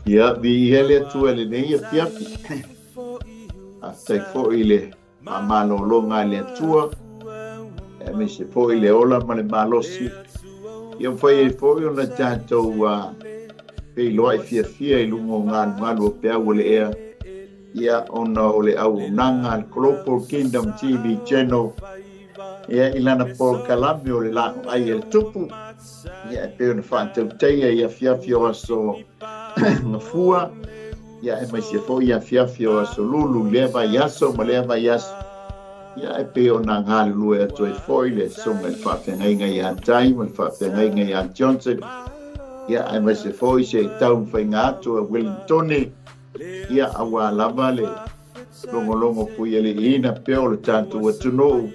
Ia vi ele tu ele nei ia fiafi. Asai fo ile malo longa le tua. E me se fo ile ola ma le malosi. Ia foi fo yo na tanto pe loi fia i lungo ngalo pe ole ea. Ia ona ole au nanga Global Kingdom TV channel. Ia ilana por kalami ole la ai el tupu. Ia pe ona fantau teia ia fiafi o so na fua ia e mai se foi ia fiafio so lulu leva yaso ma leva yaso ia e pe ona ngalu e to e foi le so me fa penga ia tai me fa penga ia Johnson ia e mai se foi se tau fenga to Wellington ia awa lava le longo ku ele ina pe o tanto o tuno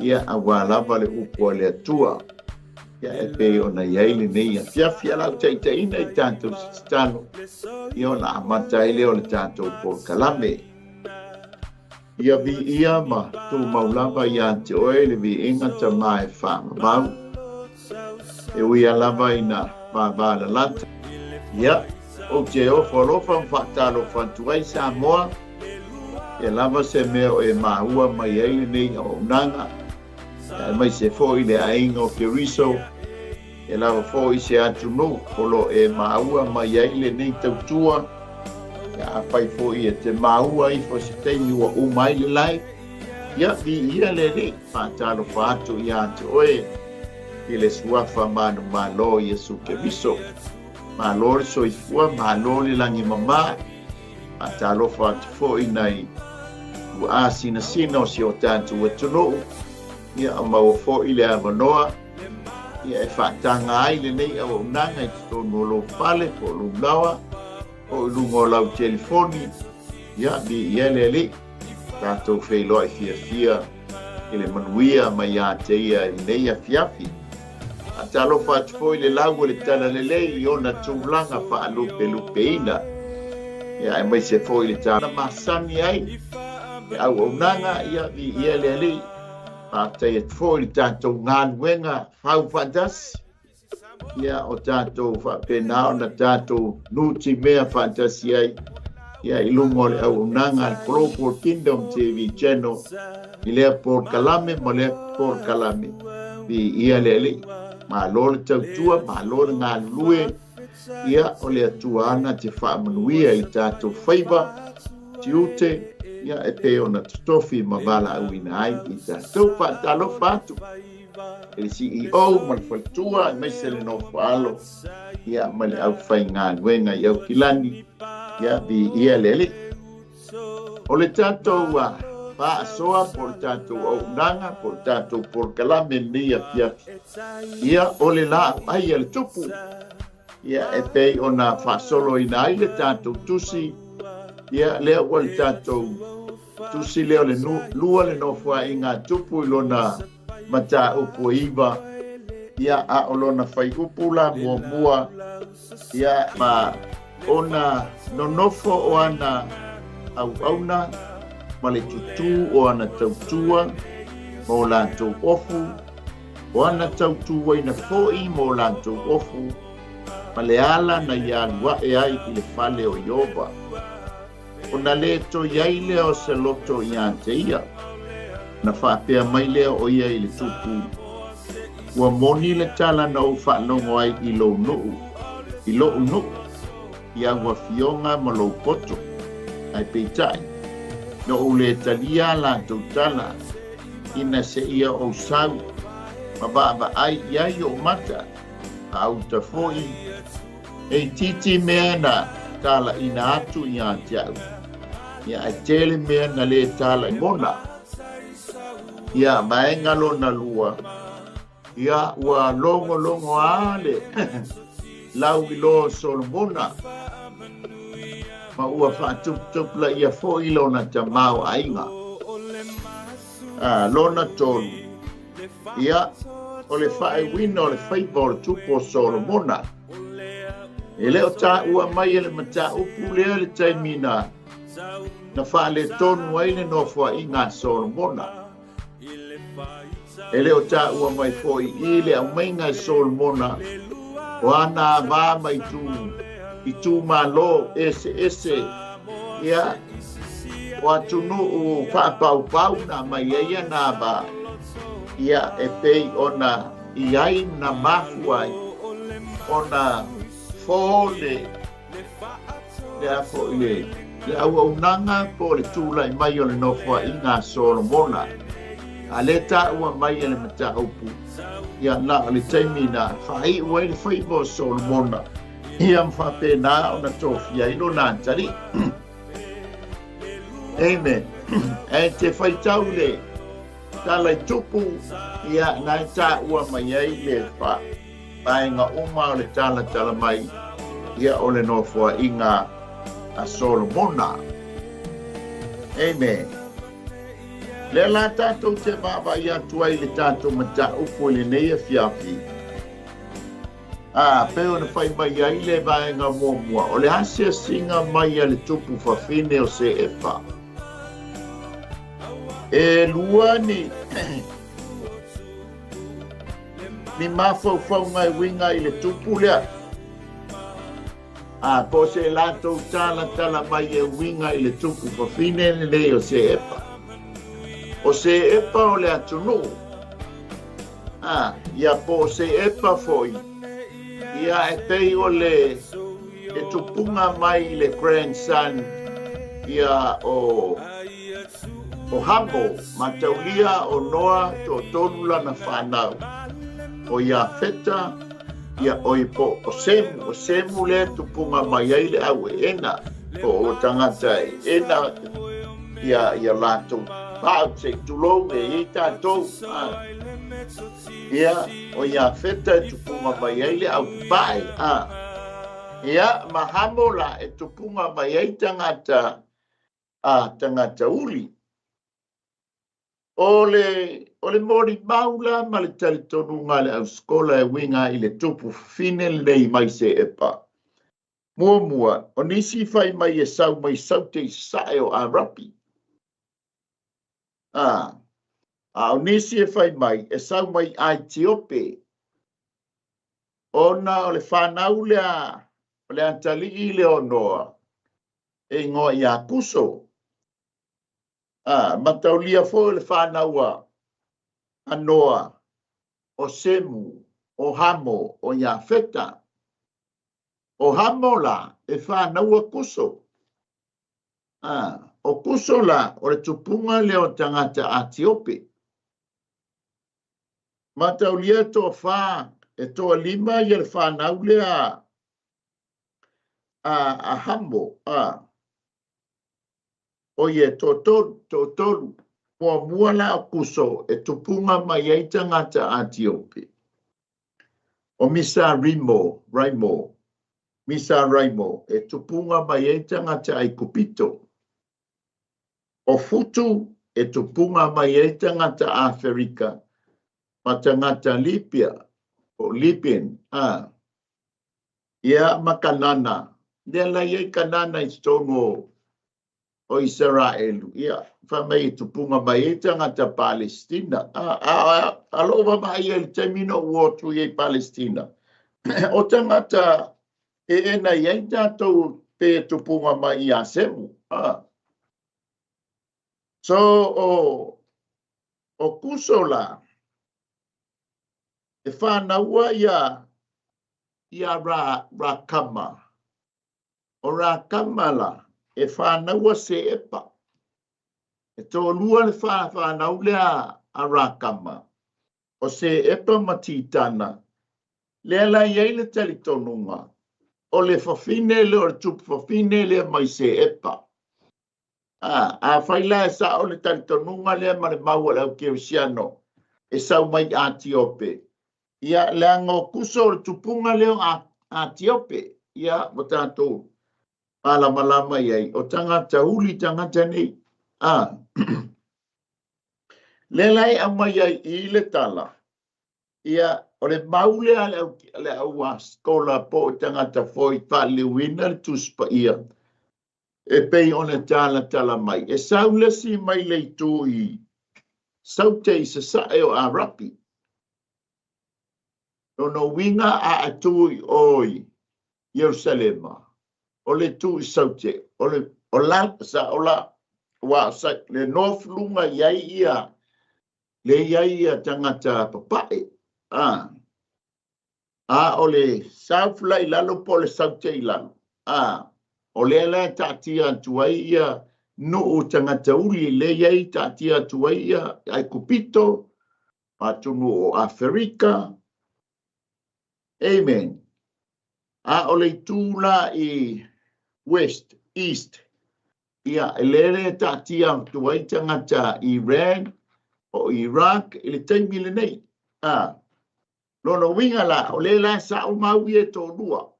ia awa lava le upo le tua ia e pe ona iaile nei a fiafia lau teiteina i tanto stano ia ona amata ele o le tanto por kalame ia vi ia ma tu maulava ia te oele vi inga ta mai wha mau e uia lava ina ma la lata ia o te ofolofa mwhatalo whantuai sa moa e lava se mea e mahua mai eile nei o unanga mai se foi le ainga o ke riso e lava foi se atu no polo e maua mai eile nei tautua a pai foi e te maua i fo se teimi wa umai le lai ia vi ia le ne whatalo whatu ia te oe i le suafa manu malo i esu ke riso malo le soifua malo le langi mama whatalo whatu foi nei ua sina o si o tantu e tunu ia a mau fo i le amanoa ia e whaatanga ai le nei au unanga i tonu lo pale po lumlawa o lungo lau telefoni ia di ia le li tātou whailoi fia i le manuia mai a te ia i nei a fiafi a talo whaatu fo i le lau o le tana le lei i ona tūlanga wha lupe ina ia e mai se fo i le tana masani ai e au unanga ia di ia le li te e foi tātou ngānuenga whau whantas. Ia o tātou whapenao na tātou nuti mea whantasi ai. Ia i lungo le au unanga Global Kingdom TV channel. I lea por kalame, ma lea por kalame. Vi ia lele. Ma lore tautua, ma lore ngā lue. Ia o lea tuana te whaamanuia i tātou whaiva. Ti ute. Ia e pe ona tofi ma vala au ina ai i tātou whaatalo whātu. E CEO ma le whaitua, mai se le no whaalo. Ia ma le au whai ngā nuenga i au kilani. Ia vi ia lele. O le tātou whaasoa, po le tātou au nanga, po le tātou por kalame ni a piaki. Ia o le la ai le tupu. Ia e pe ona whaasolo ina ai le tātou tusi. Ia lea ua le tātou tusi leo le lua le nofua i ngā tupu i lona mata upu iwa. Ia a o lona whai upu la mua. Ia ma ona nonofo o ana au auna. Ma le tutu o ana tautua. Mo lantou ofu. O ana tautua ina foi mo lantou ofu. Ma le ala na ia lua e ai ki le fale o Iova. Ona le to yaile o se loto i ante ia. Na whapea mai lea o ia i le tupu. Ua moni le tala na o whanongo ai i lo nuu. I lo nuu. Ia ua fionga ma lo poto. Ai peitai. No o le talia la tautala. Ina se ia o sau. Ma baba ai iai o mata. Au ta foi. E titi mea na tala ina atu i ante au. Ia a tele mea na le tala i mona. Ia mai ngalo na lua. Ia ua longo ale. Lau i lo Solomona. Ma ua whaatup la ia fo i lona ta mau ainga. Lona tolu. Ia o le whae wina o le whaipa o le tupo Solomona. E leo ta ua mai ele mata upu leo le taimina. Na wha le tonu aile no fua i ngā Solomona. e leo ta ua mai foi i le aumenga e Solomona o ana vā mai i tu malo ese ia o atunu o whaapau na mai eia na ba ia e pei ona iai na mafuai ona fole le afo le au unanga po le tula i mai o le nofua i ngā Solomona a le ta ua mai le mata upu ia na le taimi na whai ua le whai mo Solomona ia mwhape na ona tofia ino nā tari amen e te whai tau le talai tupu ia nai ta ua mai ai le wha paenga uma o le tala mai ia o le nofua i ngā a Solomona. Amen. Le la tātou te māwa ia tuai le tātou mata upo le nei a fiafi. Peo na whai mai ai le vaenga mua. O le hasia singa mai a le tupu whawhine o se efa. E lua ni mawhau ngai winga i le tupu lea. Po se lātou tala mai e winga i le tupu whawhine le nei o se epa. O se epa o le atunu. Ia po se epa foi. Ia e pei o le e tupunga mai i le grandson. Ia o hamo mataulia o noa to tolula na whanau. O ia feta. Ia oi po o semu le tupunga mai ai le au ena o tangata ena ia lato pau se tulou e tātou ia o ia feta tupunga mai ai le au pai ia mahamo la e tupunga mai ai tangata uli o le mori maula ma le talitonu ngā le au skola e winga i le tupu fine nei mai se epa. Mua, o nisi fai mai e sau mai saute sae o a rapi. O nisi e fai mai e sau mai a Etiope. Ona o le whanau o le antali i le onoa. E ngoa i a kuso. Mataulia fo le whanaua anoa o semu, o hamo, o ia feta. O hamo la e whanaua kuso. O kuso la o le tupunga leo tangata Etiope. Mataulia toa wha e toa lima i le whanau lea a hamo. O ye totolu mua la o kuso e tupunga mai ai tangata Etiope. O Misa Raimo e tupunga mai ai tangata ai Kupito. O Futu e tupunga mai ai tangata Afrika. Ma tangata Libyan. Ia makanana. Dia la iei kanana i Stonewall. O Israelu, ia, whamei tupunga mai e tangata Palestina. Aloha mai e termino uotu e Palestina. O tangata e ena iei tātou pe tupunga mai i asemu. So, o kusola, e whanaua ia Rakama. O Rakama la, e whanaua se epa. E tō lua le whanau lea a Rakama. O se epa matitana. Lea la iei le talitonunga. O le whawhine le o le tupu whawhine le mai se epa. A whaila e sa o le talitonunga lea ma le maua lau Keusiano. E sau mai Etiope. Ia lea ngō kuso le tupunga leo Etiope. Ia mo tātou. Malama iai, o tangata uli tangata nei. Lelai amai ai i le tala. Ia, o le maule le au a skola po o tangata foi whaliwina le tuspa ia. E pei o le tala mai. E saulesi mai le tui saute i se sae o a rapi. No winga a atui oi Yerusalema. O le tu i saute. O la sa o la wa sa le nof lunga iai ia. Le iai ia tangata papai. O le saufla i lalo po le saute i lalo. O le la tatia tuai ia no o tangata uli le iai tatia tuai ia ai kupito. Patunu o Afrika. Amen. O le tula i West, East. Ia, elere tatia tuai tangata Iran o Iraq, ili taimile nei. Lono winga la, o le la sa o maui e tō lua.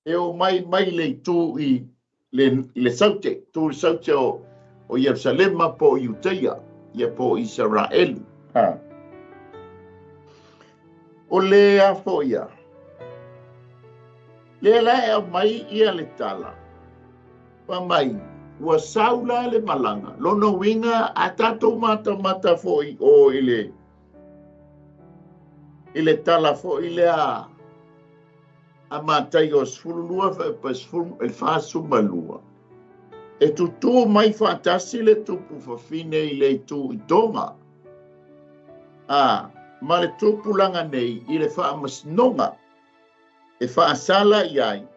E o mai le tu i le saute, tu saute o Yerusalema po Iuteia, ia po Israel. O le a fo ia. Le la e mai ia le tala. Pa mai, ua saula le malanga. Lono winga a tatou mata fo i o ile tala fo ile a matai o sfululua pa sfulu el fasu malua. E tutu mai fatasi le tupu fa fine ile tu i tonga. Ma le tupu langa nei i le wha masnonga. E wha asala iai.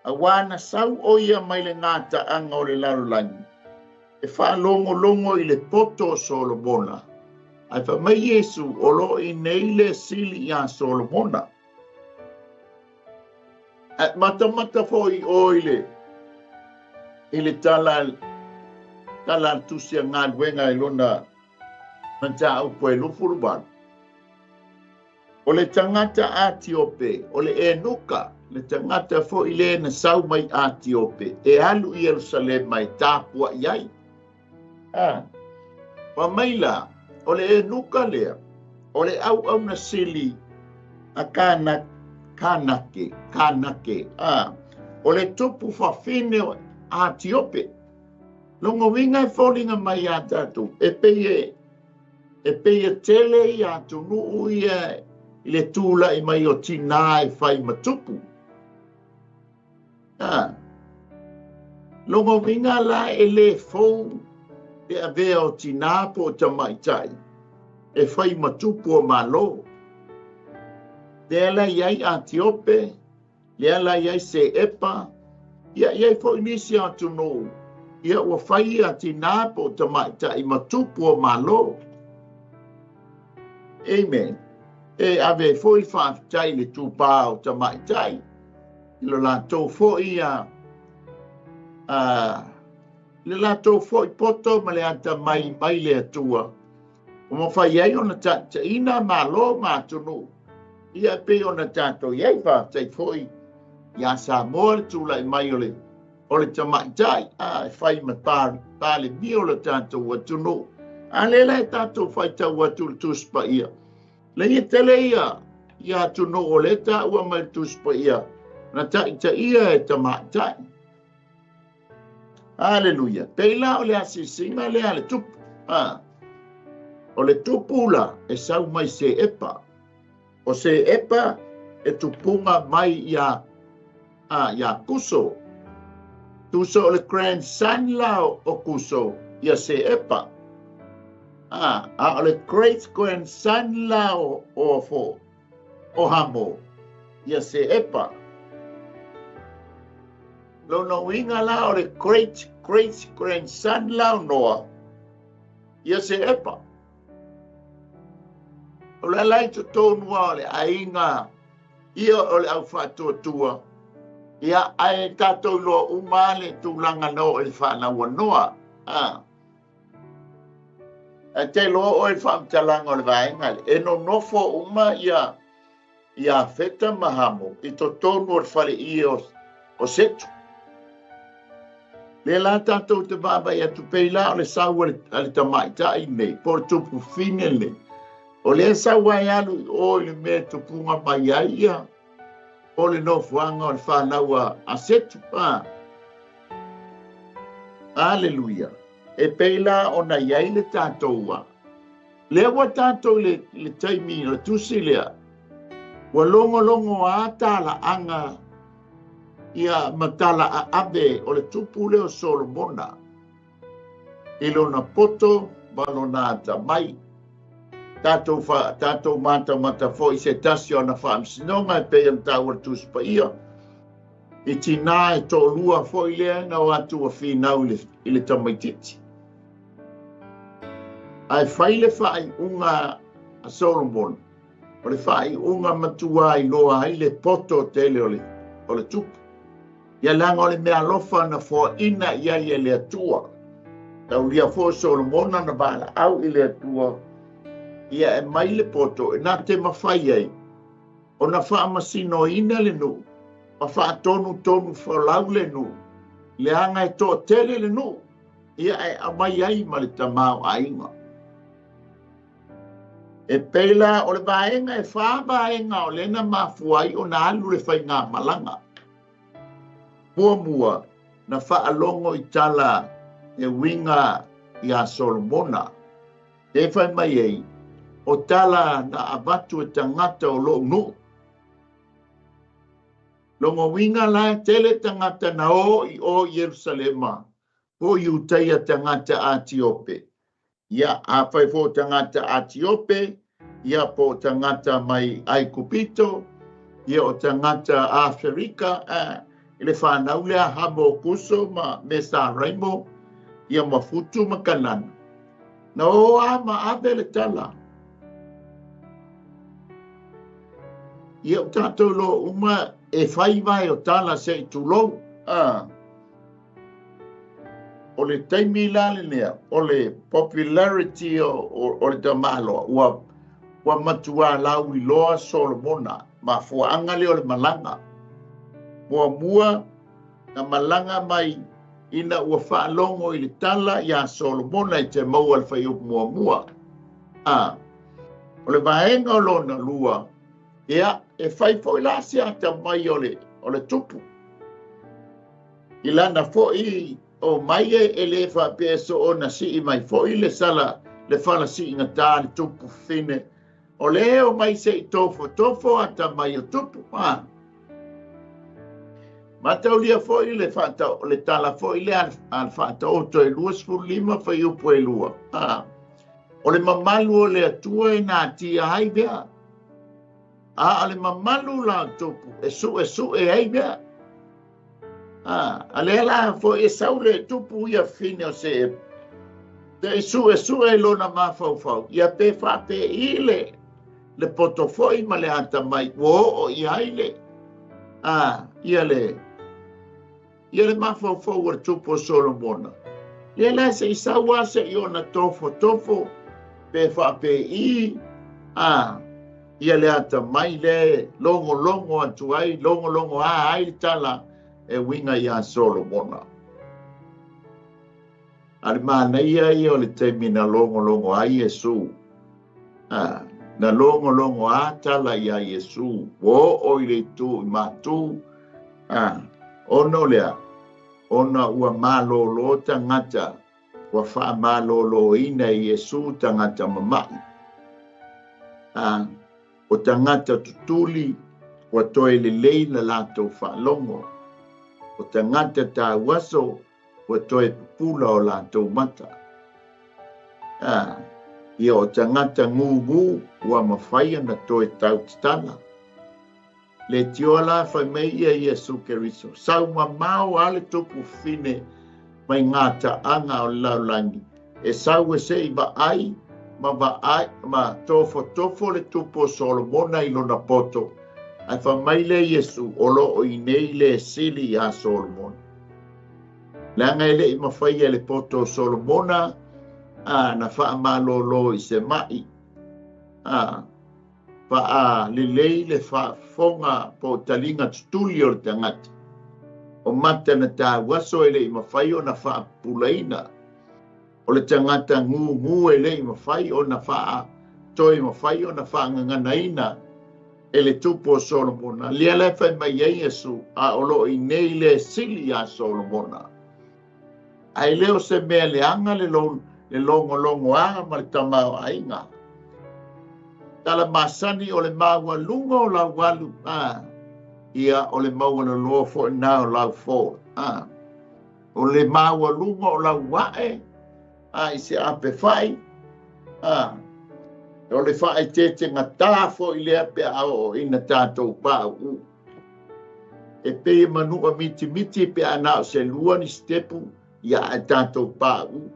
A wana sau o ia mai le ngata anga o le larulangi. E wha longo i le poto o Solomona. Ai wha mai Yesu o lo i nei le sili ia Solomona. At mata fo i oile. I le tala tusia ngā duenga i lona manta au poe lufurubanu. O le tangata Atiope, o le Enuka, le tangata fo i le na sau mai Atiope, e alu i Jerusalem mai tāpua iai. Pa maila, o le Enuka lea, o le au na sili a kanake. O le tupu whawhine o Atiope. Longo winga e fōlinga mai a tātou, e peia tele i atu nuu ia i le tūla i mai o tina e whai matupu. Longo winga la e le fōu e a vea o tina po o tamaitai. E whai matupu o malo. Le ala iai Atiope, le ala iai se epa, iai fo inisi atu no. Ia ua whai a tina po o tamaitai matupu o malo. Amen. E ave foi whaafitai le tūpā o tamaitai. Ilo lātou foi le lātou foi poto ma le anta mai le atua. O mo whai ei ona tata ina malo mātunu. Ia pe ona tātou iei whaafitai foi. Ia Samoa le tūla i mai o le tamaitai. Whai ma pāle mi o le tātou atunu. Alela e tātou whai tau atu le tūspa ia. Le ia tele ia tunu o le ta ua mai tuspa ia. Na ta ia e tamaitai. Aleluia. Peila o le asisinga le ale tupu. O le tupu la e sau mai se epa. O se epa e tupunga mai ia kuso. Tuso o le grandson la o kuso ia se epa. O le great grandson la o hamo. Ia se epa. Lono winga la o le great grandson la o noa. Ia se epa. O le lai to tonua o le ainga. Ia o le au whatua tua. Ia ai tatou loa umale tūlanga no e whana wanoa. Te loa o e whaamtalanga o le vaenga. E no nofo uma ia feta mahamo. I to tonu o le whale i o setu. Le la tātou te baba ia tu peila o le sau ale tamaita i nei. Por tupu fine le. O le sau ai alu o le mea tupunga mai ai ia. O le nofuanga o le whanaua a setu. Aleluia. E peila o na iai le tātoua. Le wa tātou le taimi le tusi lea. Wa longo ata anga ia matala a abe o le tupu leo Solomona. Ilona poto balona ata mai. Tātou mata fo i se tasi o na whaamsinonga e pe am tāua tusi pa ia. I tina e tō lua fo i lea na o atu a whinau i le tamaititi. Ai whaile whai unga a Solomon. O le whai unga matua i loa ai le poto tele o le tupu. Ia langa o le mea lofa na fo ina ia i le atua. Tau lia fo Solomona na bala au i le atua. Ia e mai le poto e nā te mawhai ai. O na wha masino ina le nu. Ma wha tonu whalau le nu. Le anga e tō tele le nu. Ia e amai ai ma le tamau a inga. E peila o le vaenga e wha vaenga o lena mafuai o na alu le whai ngā malanga. Mua na wha alongo i tala e winga i a Solomona. E whai mai ei. O tala na abatu e tangata o lo nu. Longo winga la tele tangata na o Yerusalema. Po iutaia tangata a Tiope. Ia a whai fo tangata a Tiope. Ia po tangata mai ai Kupito. Ia o tangata a Afrika. Ile whanau lea hamo kuso ma mesa raimo. Ia mafutu makanana. Na o a ma abe le tala. Ia o tātou lo uma e whai vai o tala se i tūlou. O le taimi lale lea, o le popularity o le tamalo, ua matua lau I loa Solomona, ma fuanga le o le malanga. Mua na malanga mai ina ua whaalongo I le tala ia Solomona I te maua le whai mua. O le vaenga o lona lua, ia e whai fo I lasi ata mai o le tupu. I lana fo I o mai e le whapeso o na si I mai fo I le sala le whala si inga tā le tupu whine. O le o mai se I tofo ata mai o tupu. Matau lia fo I le whata o le tala fo I le al whata oto e luas fu lima whai upo e lua. O le mamalu o le atua e nā tia hai bea. Ale mamalu la tupu e su e ai bea. Ale la fo e saule tupu ia fine o se e su e lona mafau. Ia pe whape I le potofoi ma le ata mai. O I aile. Ia le mafau o tupu o Solomona. Ia la se I saua se I ona tofo pe whape Ia le ata mai le longo atu ai, longo ai tala e winga ia Solomona. Ali mana ia o le temina longo ai Yesu. Na longo a tala ia Yesu. O I le tu I matu. Ono lea. Ona ua malolo tangata. Ua wha malolo ina I Yesu tangata mamai. O tangata tutuli, o toe le leina lato whalongo. O tangata tā waso, o toe pupula o lato mata. Ia o tangata ngu, ua mawhaia na toe tau titana. Le tiola whai mei ia Yesu Keriso. Sau mamau ale tupu fine mai ngata anga o laulangi. E sau e se iba ai, ma tofo le tupo Solomona I lona poto. Ai wha mai le Yesu o lo o I nei le sili a Solomona. Langa ele I mawhaia le poto Solomona, na wha malolo I se mai. Wha lelei le wha fonga po talinga tutuli o le tangata. O mata na tā waso ele I mawhaia o na wha pulaina. O le tangata ngu e lei mawhai o na wha toi mawhai o na wha nganganaina e le tupo o Solomona. Lia le whai mai ei Yesu a olo I nei le sili a Solomona. Ai leo se mea le anga le longo anga ma le tamau ainga. tala masani o le maua lunga o lau walu. Ia o le maua na loa fo na o lau fo. O le maua lunga o lau wae. I se ape fai. O le fai te ngata fo i lea pe ao ina tātou pāu. E pe manua miti pe ana o se lua ni stepu ia e tātou pāu.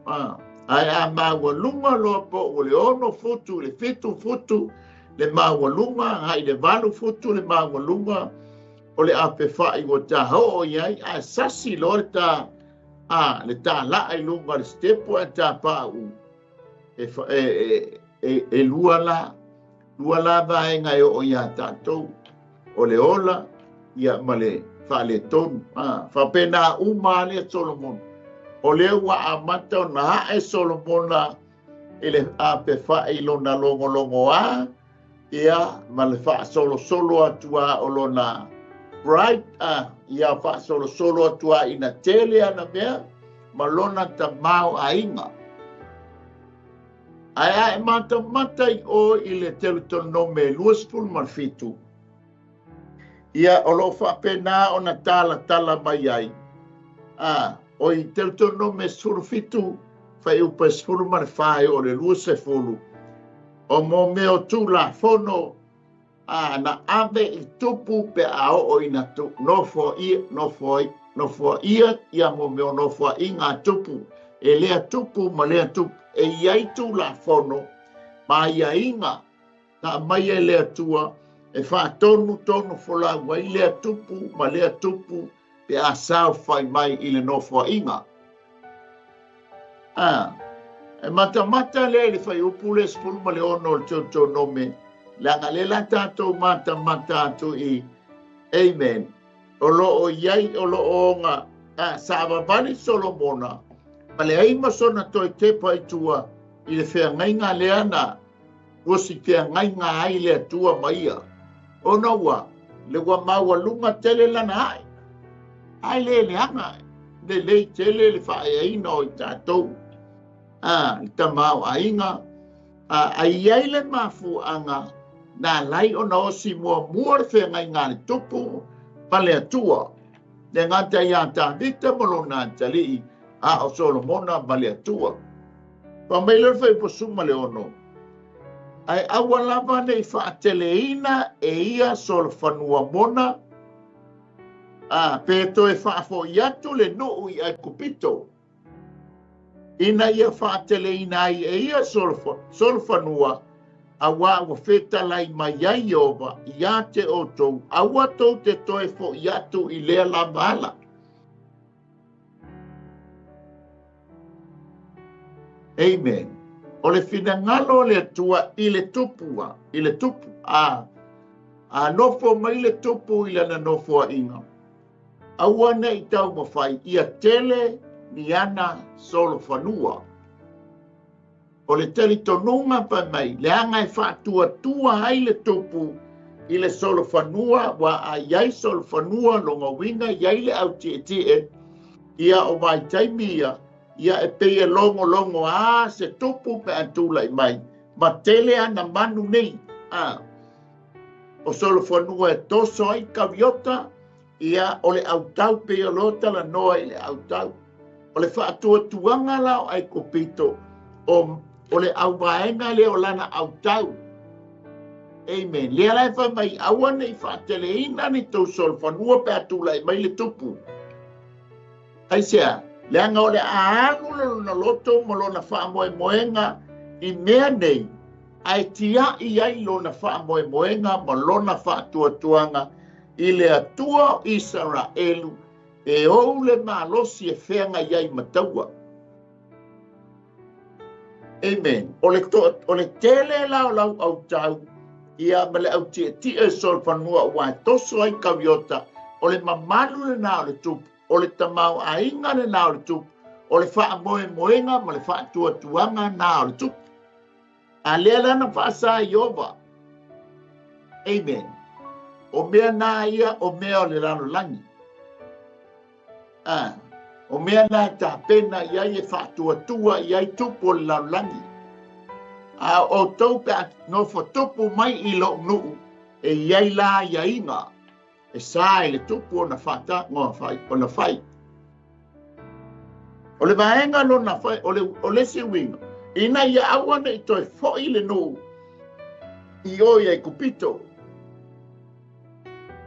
Ai a maua lunga loa po o le ono futu, le fitu futu, le maua lunga, ai le valu futu, le maua lunga, o le ape fai o tā ho o iai, a sasi lo le tā, le tā laai lunga le stepu e tā pāu. E lua la vaenga e o ia tātou, o le ola, ia male whale tonu, whapena uma le Solomon. O le ua a mata o na hae Solomona e le ape whae lona longo ia male wha solo atua o lona bright, ia wha solo atua ina tele ana mea, ma lona ta mau a inga. Ai e mata i o i le Deuteronome luaspul malfitu. Ia o lo whapena o na tala mai ai. O i Deuteronome surfitu whai upa sfuru mare whae o le luasefulu. O mo meo tu la fono na ave i tupu pe ao o ina tu. No fo ia, ia mo meo no fo inga tupu. E lea tupu ma lea tupu. E iai tu la fono, ma ia inga, na mai e lea tua, e wha tonu fola wai lea tupu, ma lea tupu, pe a sao whai mai i le nofua inga. E mata le whai upu le spulu ma le ono le tau nome, langa le la tātou mata atu i, amen. O lo o iai, o lo o nga, sa vavani Solomona, ma le ai masona toi te pai tua i le whea ngainga leana o si whea ngainga ai le tua maia. O na ua, le ua maua lunga tele lana ai. Ai le anga, le lei tele le whae aina o i tātou. I ta mau ainga. Ai ai le mafu anga, na lai o na osi mua le whea ngainga le tupu, ma le atua. Le ngata ia tā vita molona tali o Solomona ma le atua. Pa mai le whai posuma le ono. Ai awa lava nei whaateleina e ia Solfanua mona. Pe to e whaafo iatu le nuu i ai kupito. Ina ia whaateleina ai e ia Solfanua. Awa wa feta lai mai ai ova ia te otou. Awa tou te toe fo iatu i lea lava ala. Amen. O le finangalo le tua i le tupua, i le tupu, nofo mai le tupu i lana nofo a inga. Awana i tau mawhai, ia tele ni ana Solfanua. O le tele tonunga pa mai, le anga i whaatua ai le tupu i le Solfanua, wa a iai Solfanua longa winga, iai le au tie, ia o mai taimia, ia e peia longo se tupu pe atula i mai. Ma tele ana manu nei. O Solfanua e toso ai kaviota, ia o le autau peia lota la noa i le autau. O le whaatua tuanga lao ai kopito, o le au vaenga le o lana autau. Amen. Lea lai wha mai awana i whaatele ina ni tau Solfanua pe atula i mai le tupu. Ai sea, leanga o le aangu na loto mo lona whaamoemoenga i mea nei, ai tia i ai lona whaamoemoenga mo lona whaatuatuanga i le atua Israelu e ou le malosi e whenga iai mataua. Amen. O le tele lau au tau, ia ma le au tia e Solfanua wa toso ai kaviota, o le mamalu le nao le tupu. O le tamau a inga le nao le tupu, o le wha moenga ma le wha tuanga nao le tupu. A lea lana whaasa i ova. Amen. O mea nā ia, o mea o le lano langi. O mea nā tā pena iai e wha tua, iai tupu o le lano langi. A o tau pe no fotupu mai I lo nuu e iai la iainga e sa le tupu o na fata ngoa fai o na fai. O le vaenga lo na fai o le si winga. Ina ia awana I toi foi le nuu I o ia I kupito.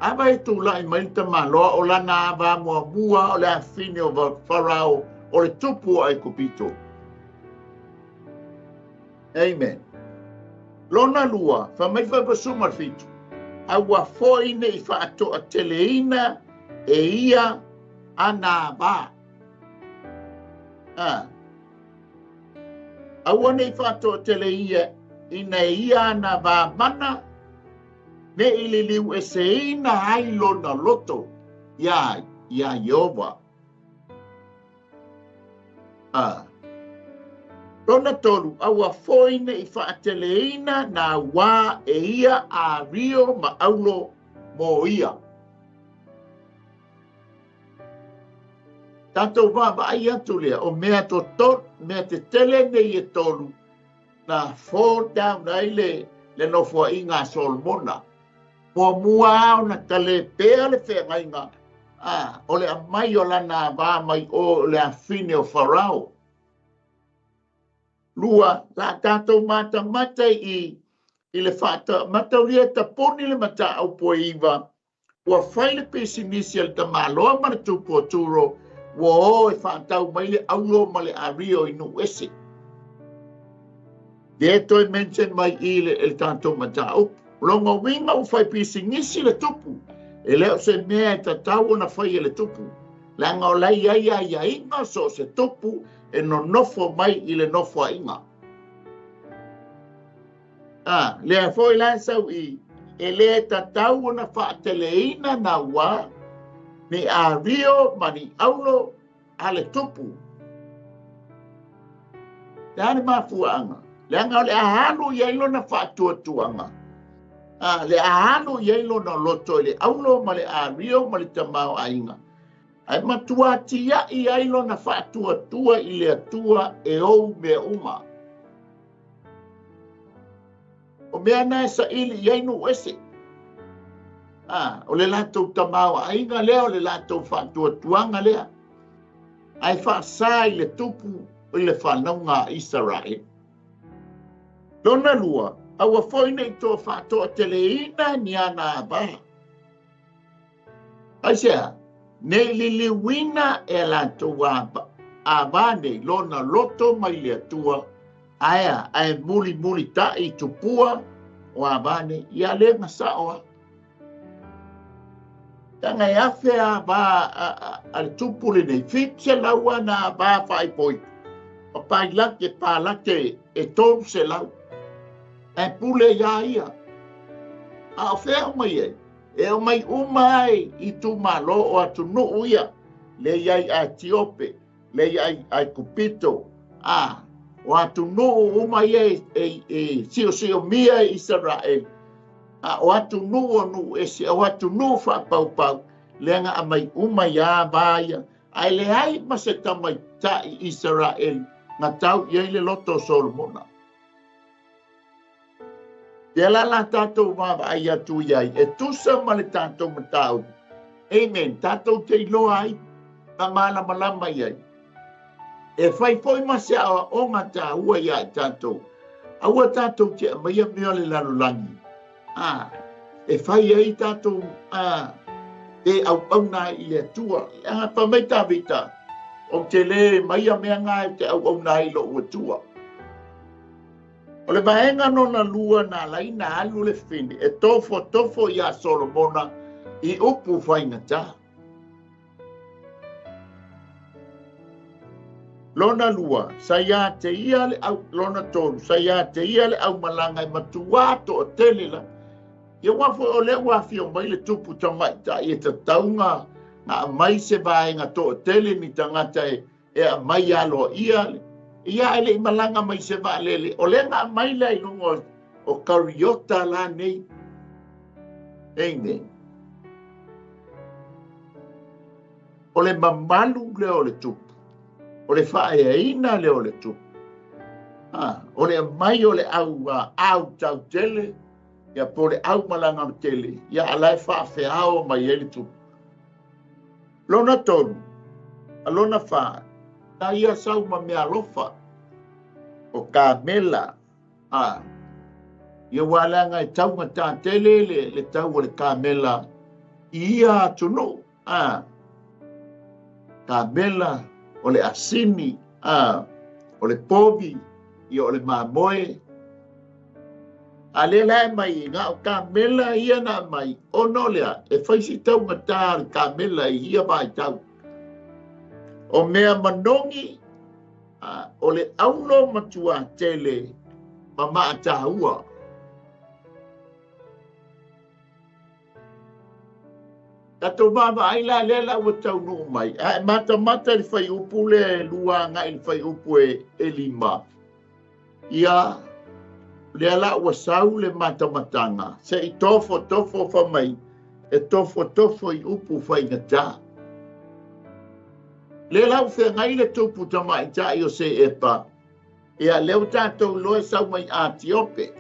Ava e tu la I maita maloa o la na ava mua mua o le afine o farao o le tupu o I kupito. Amen. Lona lua, fa mai fa pasuma fitu. Aua foi ne I fa ato a teleina e ia ana ba. Aua ne I fa ato a teleia ina e ia ana ba mana ne ili liu e se ina ai lona loto ya Yehova. Lona tolu, aua foi ne I whaateleina na wā e ia a rio ma aulo mo ia. Tātou wā ai atu lea, o mea to tot, mea te tele ne I e tolu, na fall down ai le nofua I ngā Solomona. Mua au na tale pēa le whengainga, o le amai o lana wā mai o le afine o Farao. Lua, la tātou mata I le whata, matauria ta poni le mata au po iwa, ua whai le pesi nisi al ta maloa mana tupo turo, ua o e whatau mai le aulo ma le ario I nu ese. Dea toi mention mai I le tātou mata au, longa winga u whai pesi nisi le tupu, e leo se mea ta tau na whai le tupu, langa o lai ia inga so se tupu, e no nofo mai I le nofo inga. Lea foi la sau I, e lea tatau na whaateleina na wā, ni a rio mani aulo a le tupu. Lea ni mafuanga, lea ngau le ahanu iailo na whaatuatuanga. Le ahanu iailo na loto le aulo ma le a rio ma le tamau a inga. Ai matua tia I ailo na whaatuatua I le atua e ou mea uma. O mea nai sa ili iainu ese. O le latou tamau a inga lea o le latou whaatuatuanga lea. Ai whaasa I le tupu o le whanaunga Israel. Lona lua, aua foine I tō whaatoa teleina ni ana abaha. Ai sea, nei liliwina e latou abane lona loto mai le atua, aia ai muli ta I tupua o abane ia le ngasaoa. Tanga e afe a ba tupu le nei fitse laua na ba whai poi. O pai lake pa lake e tōm se lau. E pule ia. A o whea mai e. E o mai umai I tu malo o atu nuu ia. Le iai a Etiope. Le iai a Kupito. O atu nuu umai e sio mia Israel. O atu nuu o nuu ese. O atu nuu whapau. Lenga a mai umai a vaya. Ai le ai mase tamai ta I Israel. Nga tau iai le loto Solomona. Te la tātou mawa ai atu iai, e tusa ma le tātou matau. Amen, tātou te iloa ai, na mana malama iai. E whai poi mase awa o ngā tā ua iai tātou. Aua tātou te maia mea le lalulangi. E whai ai tātou, e au nā I le atua. Pa mai tā vita, o te le maia mea ngā te au nā I lo ua tua. O le maenga no na lua na lai na alu le fini, e tofo ia Solomona I upu whaingata. Lona lua, sa ia te ia le au, lona tonu, sa ia te ia le au malanga I matuato o telela. Ia wafo o le wafi o mai le tupu tamaita I te taunga na mai se vaenga to o tele ni tangata e a mai alo ia le. Ia ele I malanga mai se va lele. O le nga mai lai lungo o kariota la nei. Amen. O le mamalu le o le tupu. O le whaeaina le o le tupu. O le mai o le au tau tele, ia po le au malanga tele, ia alai whaafeao mai ele tu. Lona tonu, alona wha, na ia sau ma mea lofa, o ka mela, ia walanga e tau ngata tele le tau o le ka mela, ia tunu, ka mela, o le asini, o le povi, ia o le mamoe, a le lai mai ngā o ka mela ia na mai, o no lea, e whaisi tau ngata le ka mela ia mai tau. O mea manongi, o le auno matua tele, ma maa tahua. Tato mama aila lela ua tau nuu mai. Mata li whai upu le lua ngai li whai upu e lima. Ia, le ala ua sau le matamatanga. Se i tofo wha mai, e tofo i upu whai ngata. Le lau whea ngai le tupu tamai tai o se epa. Ia leo tātou loe sau mai Atiope.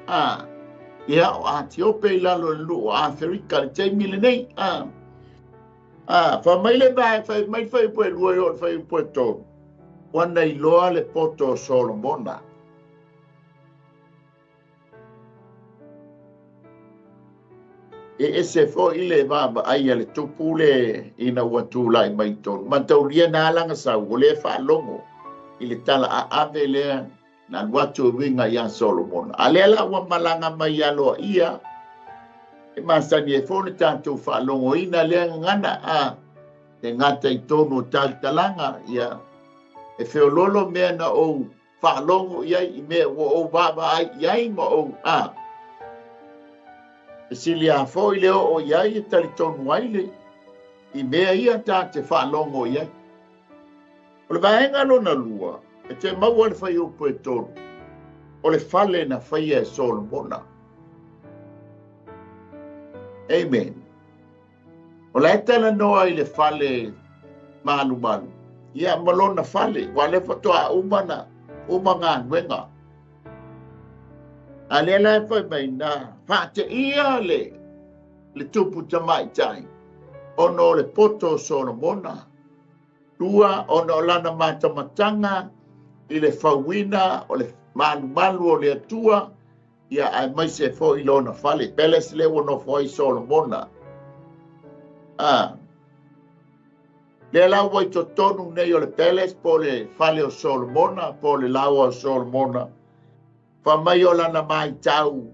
Ia o Atiope i lalo lu o Afrika le teimile nei. Fa mai le vai mai fai poi luoi o fai poi to. Wana i loa le poto Solomona. E se fo ile baba ai le tupu le ina watu lai mai ton. Ma tau lia na langa sa o le fa longo. Ile tala a ave le na watu winga ya Solomona. Alela wa malanga mai alo ia. E masani e fo ni tanto fa longo ina le ngana e ngata i tono talanga ia. E feololo mea na o fa longo ia i me o baba ai ia ma o Silia foi leo o iai e talitonu aile. I mea ia ta te whalongo iai. O le vaenga lona lua, e te maua le whai upo e tonu. O le whale na whai e Solomona. Amen. O le etala noa i le whale malu. Ia malona whale, wale whatoa umanga nwenga. Ale la fai mai na fate ia le tupu tamai tai. Ono le poto Solomona. Tua ono lana matamatanga i le fauina o le malu o le atua. Ia ai mai se fo i lona fale. Peles le ono foi Solomona. Le lau wai to tonu nei o le peles po le fale o Solomona, po le lau o Solomona. Fa mai o lana mai tau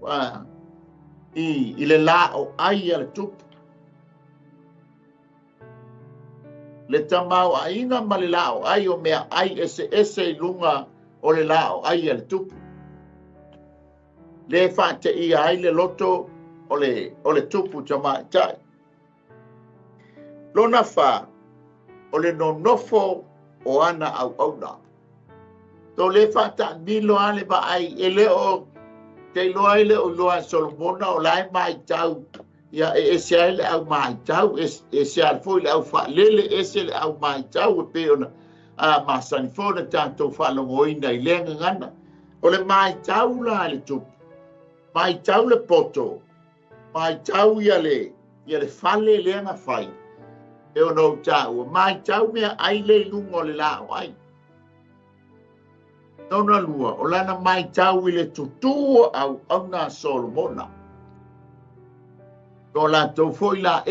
i le la o ai le tupu. Le tamau a inga ma le la o ai o mea ai ese i lunga o le la o ai le tupu. Le fate i ai le loto o le tupu tamai tai. Lona fa o le nonofo o ana au na. To le fata milo ale ba ai ele o te loa ele o loa Solomona o lai mai tau ia e se ele au mai tau e se al foi au fa lele ese le au mai tau pe ona masani fona tanto fa longoina i lenga ngana o le mai tau la le tupu mai tau le poto mai tau ia le fale lenga fai e ono tau mai tau mea ai le lungo le la o ai Nona lua, o lana mai tau i le tutu au na Solomona. Ko la tau foi la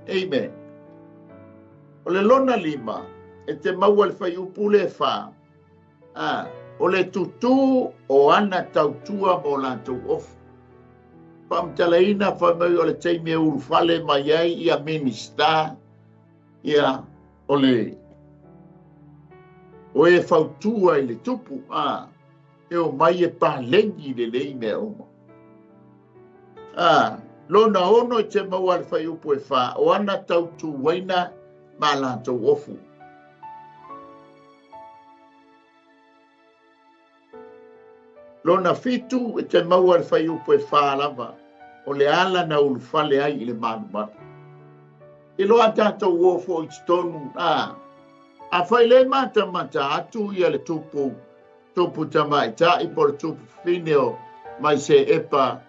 amen. O le lona lima, e te maua le fai upu le fa. O le tutu o ana tau tua mo la tau ofu. Pamtalaina fa mai o le teime urufale mai ai ia minista. Ia o le o e fautua i le tupu, e o mai e palengi le lei mea uma. Lona ono i te maua le whai upu e wha, o ana tau tu waina ma la tau ofu. Lona fitu i te maua le whai upu e wha lava, o le ala na ulufale ai i le manu. I loa tātou ofo i tonu, a whai le mata atu ia le tupu tupu tamaita'i po le tupu fine o mai se epa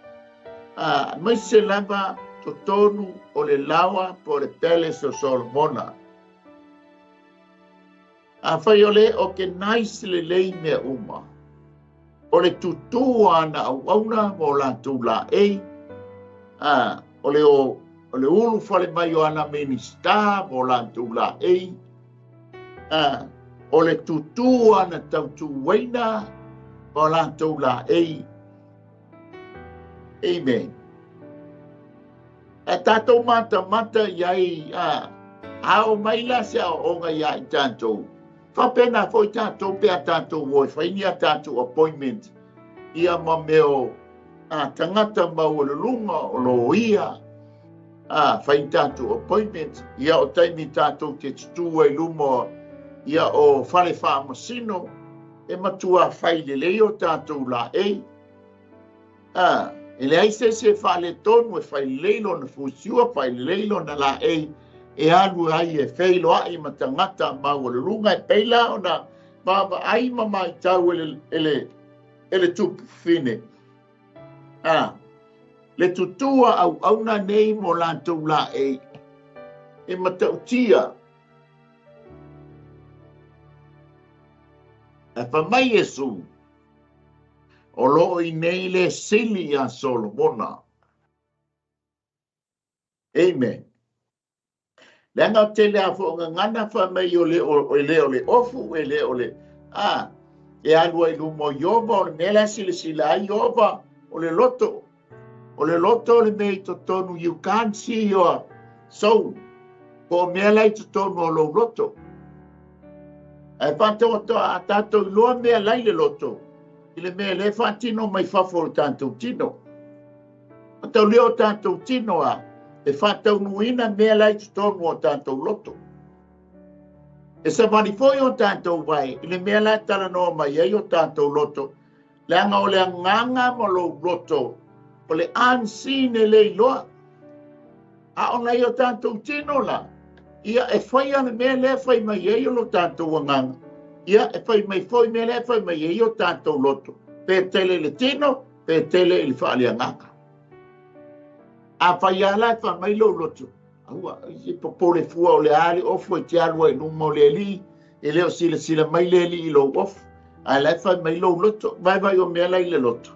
mai se lava totonu o le lawa po le Palace o Solomona. Whai o le o ke naisi le lei mea uma. O le tutu ana au auna mo la tula ei. O le ulu fale mai o ana minista mo la tula ei. O le tutu ana tautu waina mo la tula ei. Amen. E tātou mata iai ao maila se ao onga iai tātou. Whapena foi tātou pēr tātou woi, whainia tātou appointment. Ia ma meo tangata mau le lunga o lo ia. Whain tātou appointment. Ia o taimi tātou te tutua i lumo. Ia o whale whaamasino. E matua whai le leo tātou la ei. E le aise se whale tonu e whai leilo na fusiua, whai leilo na la ei. E anu ai e whailo ai ma tangata mau le lunga e peila o na mama ai mama i tau ele tupu fine. Le tutua au auna nei mo lantou la ei. E matautia. E whamai Jesu. O loo i nei le sili a Solomona. Amen. Lenga tele a fo ngana fa me yo le ofu e le e alua i lumo yoba o le mela sila yoba o le loto le mei to tonu you can't see your soul ko mela i to tonu o lo loto e pato to a tato lo me lai le loto ile me le fatino mai fa for tanto tino to leo tanto tino e whatau nuina mea lai tonu o tātou loto. E sa mani foi o tātou vai, i le mea lai tala noa mai ei o tātou loto, le anga o le anganga mo lo loto, o le unseen e lei loa. A o nei o tātou tino la, ia e whai ana mea le whai mai ei o lo tātou anganga, ia e whai mai foi mea le whai mai ei o tātou loto, pe tele le tino, pe tele le whaali anganga. A whai ala e mai lo loto. Aua, i popole fua o le ali ofu e te alua i numa o le li, e leo sila mai le li i lo ofu. A la whai mai lo loto, vai o mea lai le loto.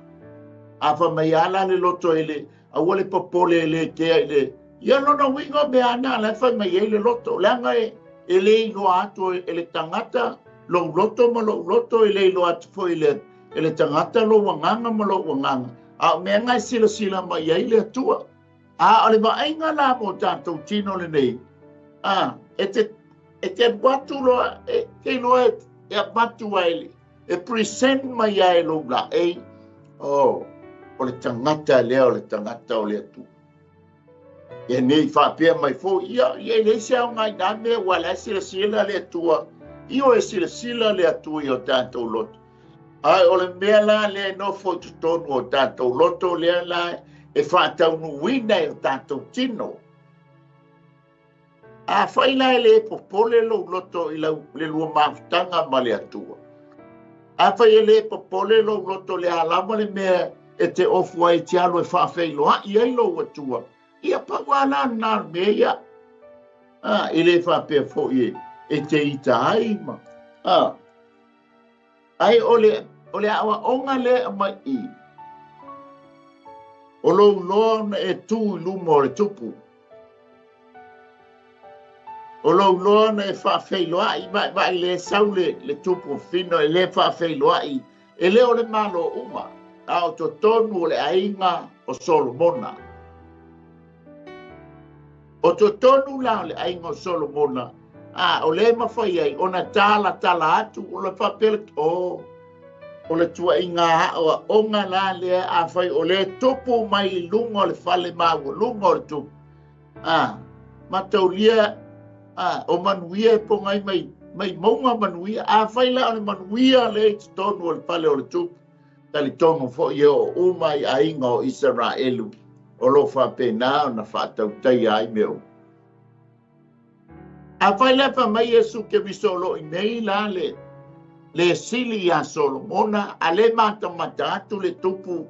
A whai mai ala le loto e le, aua le popole e le kea e le, ia no wingo mea ana, la whai mai e le loto. Langa e le i lo atu e le tangata, lo loto ma lo loto e le i lo atu fo e le tangata lo wanganga ma lo wanganga. A mea ngai sila mai e le atua. Ole ma ainga la mo tātou tino le nei. E te batu loa, ke loa e batu aile. E present mai ai lo la ei. O le tangata lea, o le tangata o le atu. E nei whapea mai fo, ia le se au ngai na mea wala sila le atua. Io e sila le atua i o tātou loto. O le mea la le no fo tutonu o tātou loto lea la e whātau nuina e o tātou tino. A whaila e le popole lo loto i le lua mawhtanga ma le atua. A whai e le popole lo loto le alama le mea e te ofua e te alo e whawhailoa i ei lo atua. Ia pawala nā mea. I le whapea fo e te ita aima. Ai ole awa onga le mai i. O lo lona e tu lumo le tupu. O lo lona e whawhailoa i vai le saule le tupu fino e le whawhailoa i. E leo le malo uma. A o to tonu o le ainga o Solomona. O to tonu la o le ainga o Solomona. O le mawhai ai. O na tala atu. O le whapele. O le tua inga o onga la le a fai o le topo mai lunga o le fale mau lunga o le tupu. Mataulia o manuia e pongai mai maunga manuia a fai la o le manuia le tonu o le fale o le tupu. Tali tonga fo i o umai a inga o Israelu o lo whapena o na whatau tai ai meo. A fai la pa mai Jesu ke visolo i nei la le le sili ya Solomona, a le matamata atu le tupu,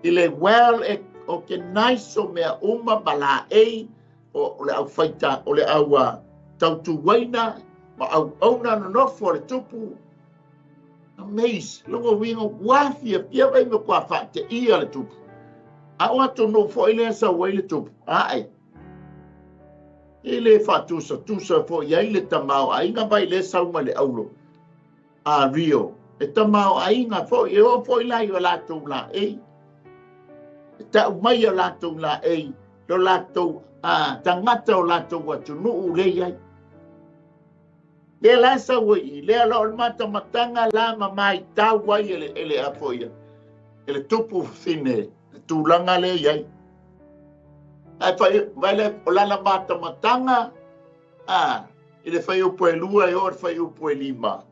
i le well o ke naiso mea uma bala ei, o le au faita, o le aua tautu waina, ma au auna no nofo le tupu. Amazing, longo wingo wafi, pia vai me kwa fate ia le tupu. Au atu no fo ile sa wai le tupu, ai. Ile tusa fo ia ile tamau, ainga vai le sauma le aulo. A Rio, e tamau ainga fo, e o fo ila i o latou la ei. E ta umai o latou la ei, lo latou, tangata o latou atu nuu le iai. Le la sa wai, le la o mata matanga la mamai tau wai ele a fo ia. Ele tupu fine, tūlanga le iai. Ai vai le o lana mata matanga, ele fai o poe lua e o fai o poe lima.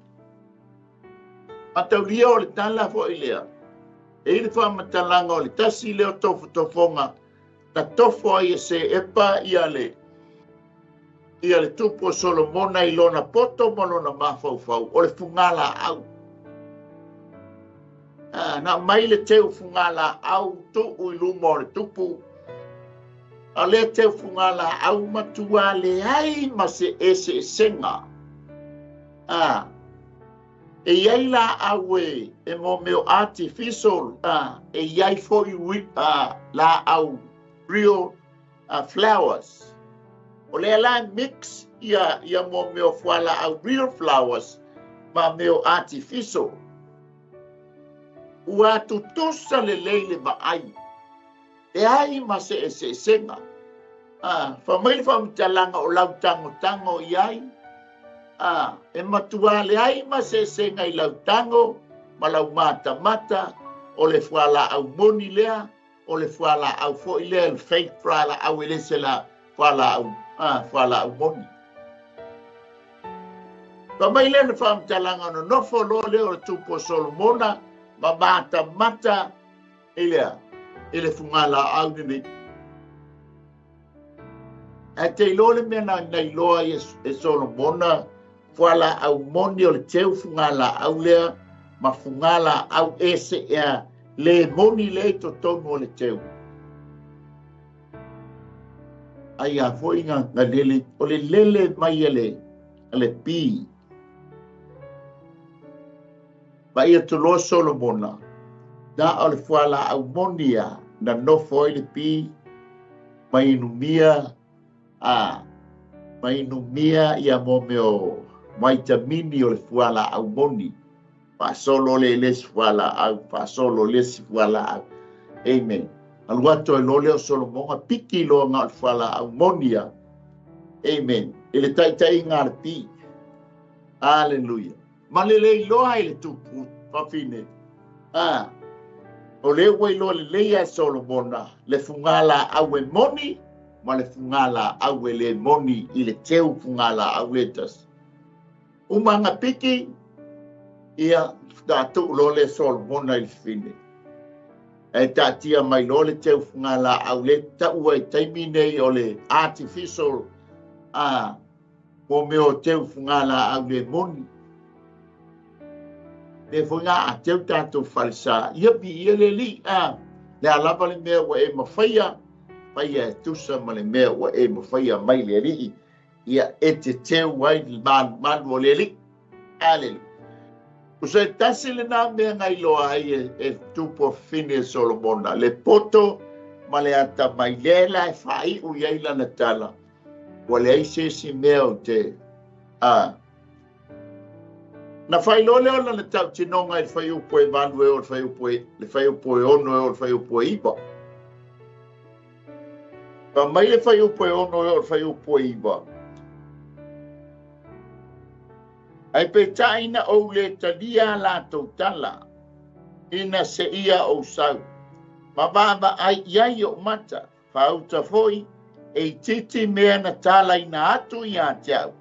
Matau lia o le tala fo i lea. E ile wha matalanga o le tasi leo tofu tofonga, ta tofo ai e se epa ia le tupo Solomona i lona poto mo lona mafaufau, o le fungala au. Na mai le teu fungala au tu ui luma o le tupu, a le teu fungala au matua le ai ma se ese senga. E iai la awe e mo meo artificial, e iai fo i la au real flowers. O le la mix ia mo meo fuala au real flowers ma meo artificial. Ua tutusa le leile ma ai. E ai ma se ese senga. Whamaili whamitalanga o lau tango iai. E matua le ai ma se senga i lau tango, ma lau mata, o le fuala au moni lea, o le fuala au fo i lea, le fake fuala au ele se la fuala au moni. Whamaili le whamitalanga no nofo lo leo le tupo Solomona, ma mata ele fungala au nini. E te ilo le mena nei loa e Solomona, fuala au moni o le teu fungala au lea, ma fungala au ese ea le moni le to tonu o le teu. Ai a foi nga lele, o le lele mai ele pi. Ma ia to lo Solomona, na o le fuala au monia, na no foi le pi, mai inumia, mai inumia ia mo meo mai tamini o le fuala au moni. Pa solo le les fuala au, pa solo les fuala au. Amen. Aluato e lole o Solomona piki lo ngā fuala au monia. Amen. Ele tai ngā pi. Hallelujah. Ma le loa ele tupu, pafine. O le wai lo le leia Solomona, le fungala au e moni, ma le fungala au e le moni i le teu fungala au letas. Umanga piki, ia tātou lo le Solomona i fine. E tātia mai lo le teu fungala au le taua i taimine o le artificial, mo meo teu fungala au le moni. E funga a teu tātou falsa, ia pi ia le li, le alapa le mea wa e mawhaia, whaia e tusa ma le mea wa e mawhaia mai le li, ia e te teu wai manu o le li. Hallelujah. Usa e tasi le nā mea ngai loa ai e tupo fine Solomona, le poto ma le ata mai lela e whai u iai lana tala, wa le aise si mea o te, na fai lole o na tau tinonga i fai upoe manu e o le fai upoe ono e o le fai upoe iba. Pa mai le fai upoe ono e o le fai upoe iba. Ai pe taina o le tadia la tau tala, ina se ia o sau. Ma baba ai iai o mata, fa uta foi, e titi mea na tala ina atu i a tiau.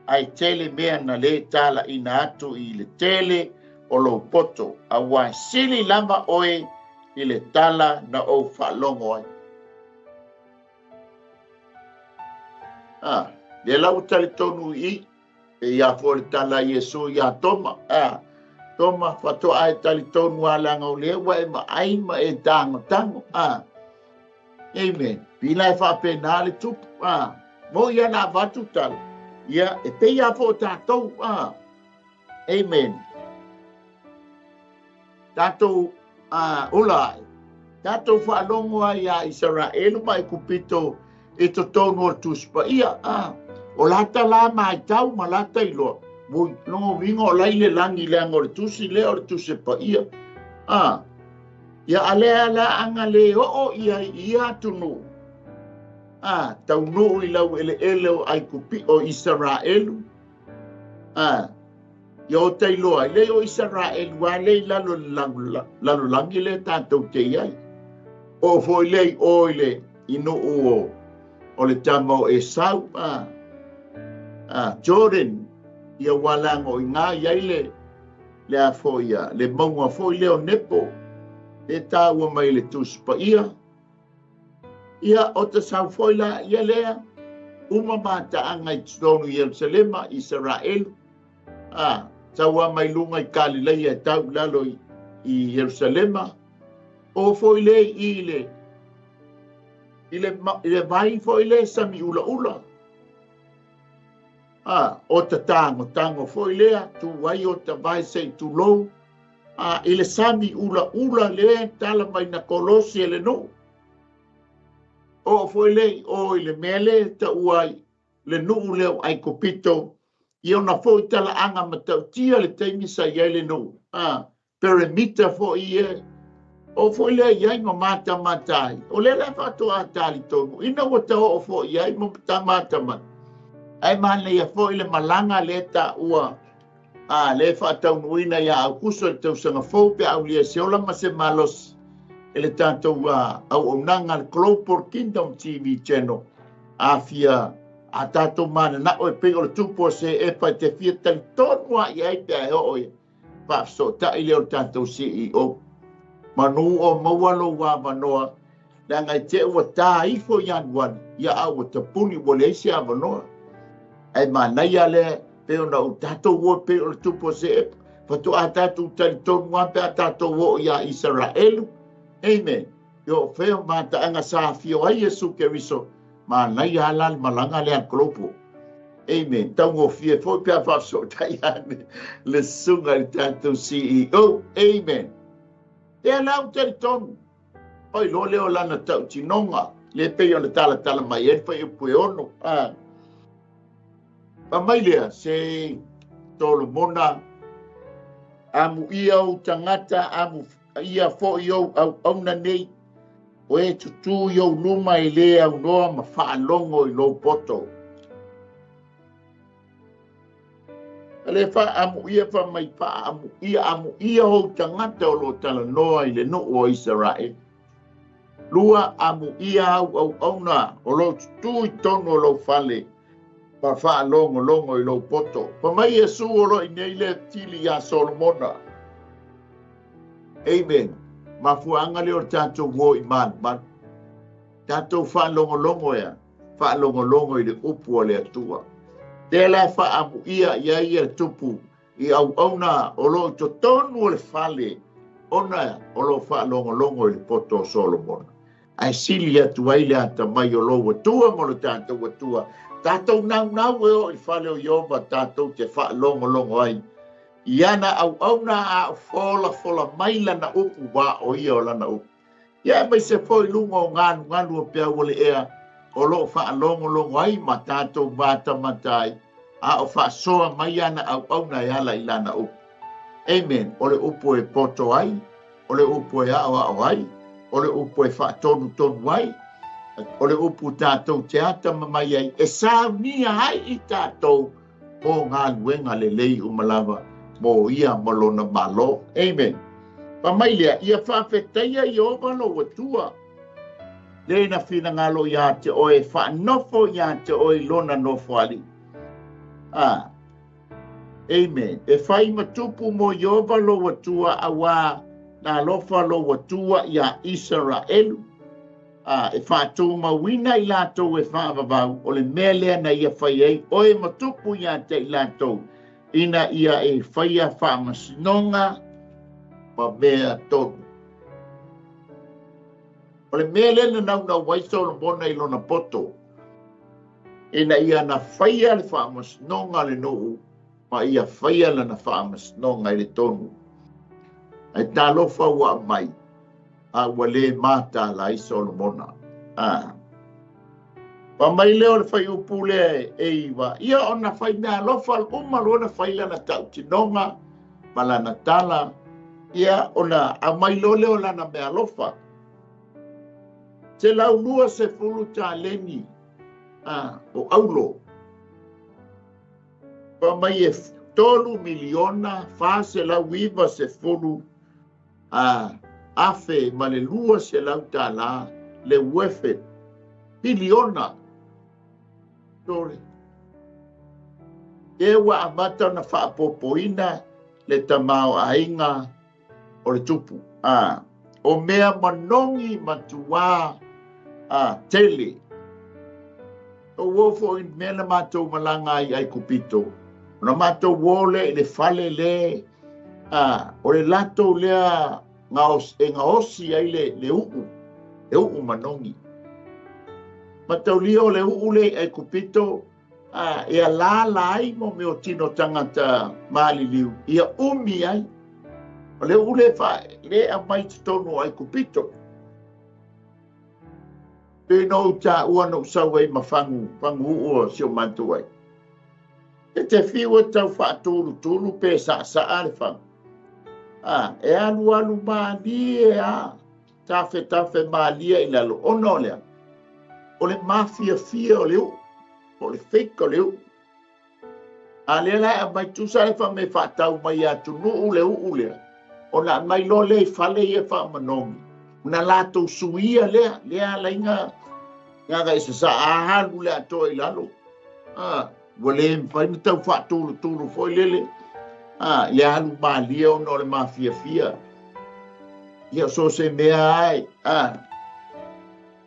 Ai tele mea na le tala ina atu i le tele o lo poto, a wai sili lama oe i le tala na o whalongo ai. Le lau tali tonu i, e ia fo le tala Yesu ia toma, toma fato ai tali tonu ala ngau le wa ma ai ma e tango amen pila fa penale tu mo ia na vatu tal ia e pe ia fo tatou amen tatou ola tatou fa longo ia Israel mai kupito e to tonu tu spa ia o lata la mai tau ma lata ilo mo no vingo laile langi le ngor tu si le or tu se pa ia ia ale ala anga le o ia tunu tau no i lau ele o ai kupi o Israel yo te loa le o Israel wa le lalo langi le tatou te iai o foi le oile ino o le tamo e sau Jordan ia walango i ngā iai le a foia le maunga foi leo nepo e tāua mai le tuspa ia o te sau foi la ia lea uma mata anga i tonu Yerusalema Israel taua mai lunga i Galilea tau lalo i Yerusalema o foi le i le vai foi le sami ula o te tango foi lea tu wai o te vai sei tu lou ile sami ula le tala mai na kolosi ele no o foi le o ile mele ta uai le nu leo ai kopito i ona foi tala anga matau tia le teimi sa iele no peremita foi ie o foi le iai ma mata matai o le fato atali tonu ina o te o foi iai ma mata matai ai man le foi le malanga le ta ua le fa tau nuina ia au kuso tau sanga fo pe au le seola ma se malos ele tanto au nanga Global Kingdom TV channel afia atato mana na o pe o tupo se e pa te fia tal tonwa ia pe o pa so ta ile o tanto CEO manu o mawalo wa manoa danga te o ta ifo yan wan ia au te puni bolesia manoa ai mana ia le pe ona o tatou wo pe o tupo se fa tu atatu tal tonwa pe atato wo ia Israel amen yo fe mata anga sa fio ai Yesu Keriso ma na ia la malanga le globo amen tango fie fo pe fa so tai le sunga tatou CEO amen e la o ton oi lo leo lana tau tinonga le pe ona tala mai e fa e puono Pamailea se tolo mona amu ia o tangata amu ia fo yo au na nei o e tutu yo luma i lea au noa ma whaalongo i lo poto. Ale fa amu ia fa mai pa amu ia o tangata o lo tala noa i le no o Israel. Lua amu ia au na o lo tutu i tono lo fale. Pa fa longo i lo poto. Pa mai Yesu o lo inei le tili ya Solomona. Amen. Ma fuanga le o tato wo i man. Tato fa longo ya. Fa longo i le upu o le atua. Te la fa amu ia ia tupu. I au na o lo to tonu le fale. Ona o lo fa longo i le poto o Solomona. Ai sili atu ai le ata mai o lo watua mo le tato watua. Tatou nau e o i whale o Iova tatou te wha longo ai. Iana au na a fola maila na upu wa o ia o lana upu. Ia mai se foi lunga o nganu o pia wale ea o lo wha longo ai ma tatou vata matai. A o wha soa mai ana au na iala i lana upu. Amen. O le upu e poto ai. O le upu e ao ai. O le upu e wha tonu ai. O le upu tātou te ata mamai ai, e sāunia ai i tātou o ngā luenga le lei umalawa mō ia malona malo. Amen. Pamai lea, ia whawhetaia i ovalo watua. Leina whina ngalo ia te oe whanofo ia te oe lona nofo ali. Amen. E whai matupu mō i ovalo watua awa nā lofa lo watua ia Israelu. E whātou mawina i lātou e whaavavau o le mea lea na ia whai ei o e matupu ia te i lātou ina ia e whaia whaamasnonga ma mea tonu. O le mea lena na waiso le bona I lona poto. Ina ia na whaia le whaamasnonga le nuu, ma ia whaia le na whaamasnonga le tonu. Ai talofa wa mai, a wale mata la iso le mona. Pa mai leo le whai upule e iwa. Ia o na whai mea lofa al umalo na whai lana tau tinonga, ma lana tala. Ia o na a mai lo leo lana mea lofa. Te lau lua se fulu ta leni o aulo. Pa mai e tolu miliona fa se lau iwa se fulu afe ma le lua se lau ta la le wefe biliona. Tore. E wa amata na whaapopoina le tamao ainga o le tupu. O mea manongi matua tele. O wofo in mena matou malanga ai kupito. Na matou wole le fale le. O le lato lea ngaosi ai le uu. Le uu manongi. Mataulio le ule ai kupito ia la ai mo me o tino tangata mali liu ia umi ai o le ule fa le a mai tonu ai kupito te no ta uano sawe mafangu pangu o sio mantu ai te fiwa tau fa tulu pe sa alfa e alu mali tafe mali ila lo onolea o le mafia fia o leu, o le fake o leu. A le la mai tusa e fa me fa tau mai atu nu ule. O na mai lo le fale e fa manongi. Na lato suia lea la inga ga isa sa ahalu le ato I lalo. Wale fa ni tau fa tulu foi lele. Le alu malia o no le mafia fia. Ia so se mea ai.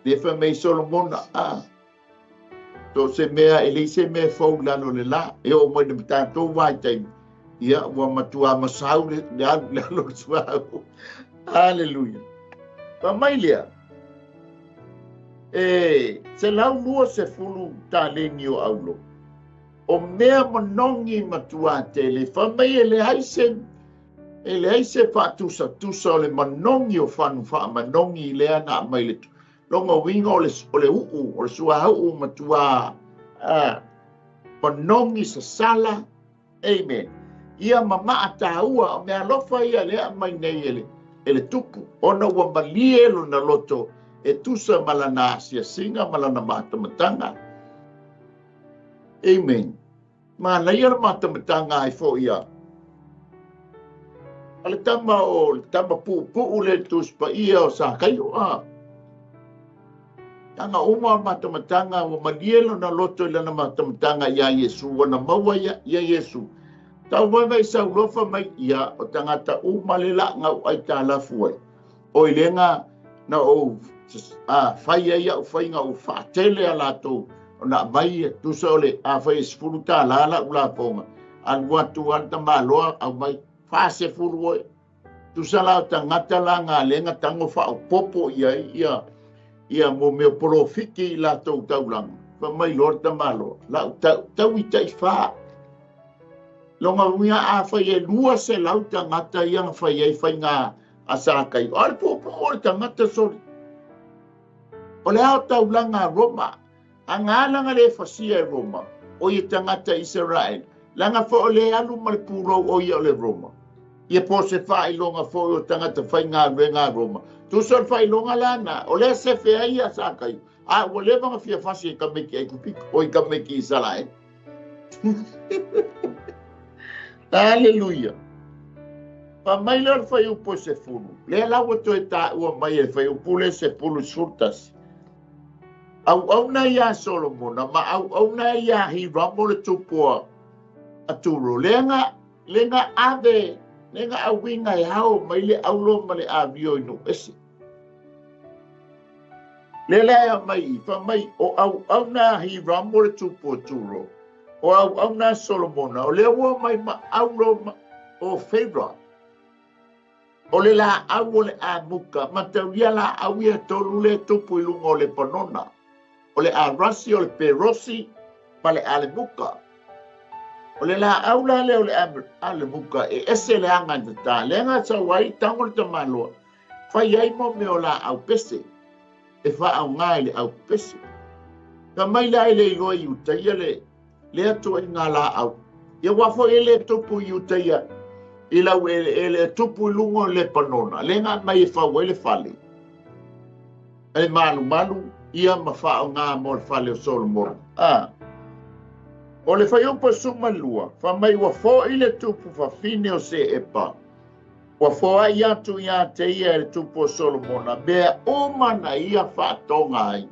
Le fa me Solomona to se mea ele se me fo lano le la e o mo de tanto vai tai ia wa matua masau le lano suau haleluya pa mailia se lau lua se fulu ta lengi o aulo o mea manongi matua te le fa mai ele haise fa tusa le manongi o fanu fa manongi le ana mai le longa winga o le uu, o le sua uu matua panongi sa sala. Amen. Ia mama ataua o mea lofa ia lea mai nei ele tupu. Ona ua malielo na loto e tusa malana asia singa malana matamatanga. Amen. Mana ia matamatanga ai fo ia. Ale tama pu le tuspa ia o sa kayo Tanga uma matamatanga o malielo na loto lana matamatanga ia Yesu wana maua ia Yesu. Tau mai sa ulofa mai ia o tangata uma le la ngau ai talafu ai. O ilenga na o fai ia o fai ngau fatele ala to na mai tu sole a fai sfuruta la ula ponga. Al watu anta maloa au mai fase furu tu sala tangata la nga lenga tango fa o popo ia mo me profiki la tau lang fa mai lor tamalo la tau tai fa longa winga a fa ye lua se lau tangata yang fa ye fa nga asakai al popo tangata so o le tau langa Roma anga langa le fasia Roma o ye tangata Israel langa fa ole alu mal puro o ye le Roma ia po se fa longa fo o tangata fa nga renga Roma tu sol fai longa lana o le se fe ai sakai o le vanga fia fasi ka meki ai kupi o ka meki salai haleluya pa mai le fai u po se fulu le la o to ta o mai e fai u pule se fulu surtas au na ia Solomon ma au na ia hi rambo le tupo aturo lenga ave lenga awinga e hao mai le aulo ma le avio ino ese le mai fa mai o au na hi rambo le tupo turo O au na Solomona, o le ua mai ma aulo o favor. O le la au o le a muka, ma tauria la au ia tolu le tupu ilunga o le panona. O le a rasi o le perosi, ma le a le muka. O le la au la le o le a le muka, e ese le anga ta, le anga sa wai tango le tamaloa. Fai ai mo me o la au pese, e fa au ngai le au pese. Ka mai la ele i loa i utaia le atu i ngā la au. Ia wafo ele tupu i utaia, i lau ele tupu i lungo le panona. Le ngā mai e whau ele whale. E malu, ia ma whao ngā mo le whale o Solomon. O le whai upa suma lua, wha mai wafo i le tupu whawhine o se epa. Wafo ai atu ia te ia le tupu o Solomona. Mea umana ia whaatonga ai.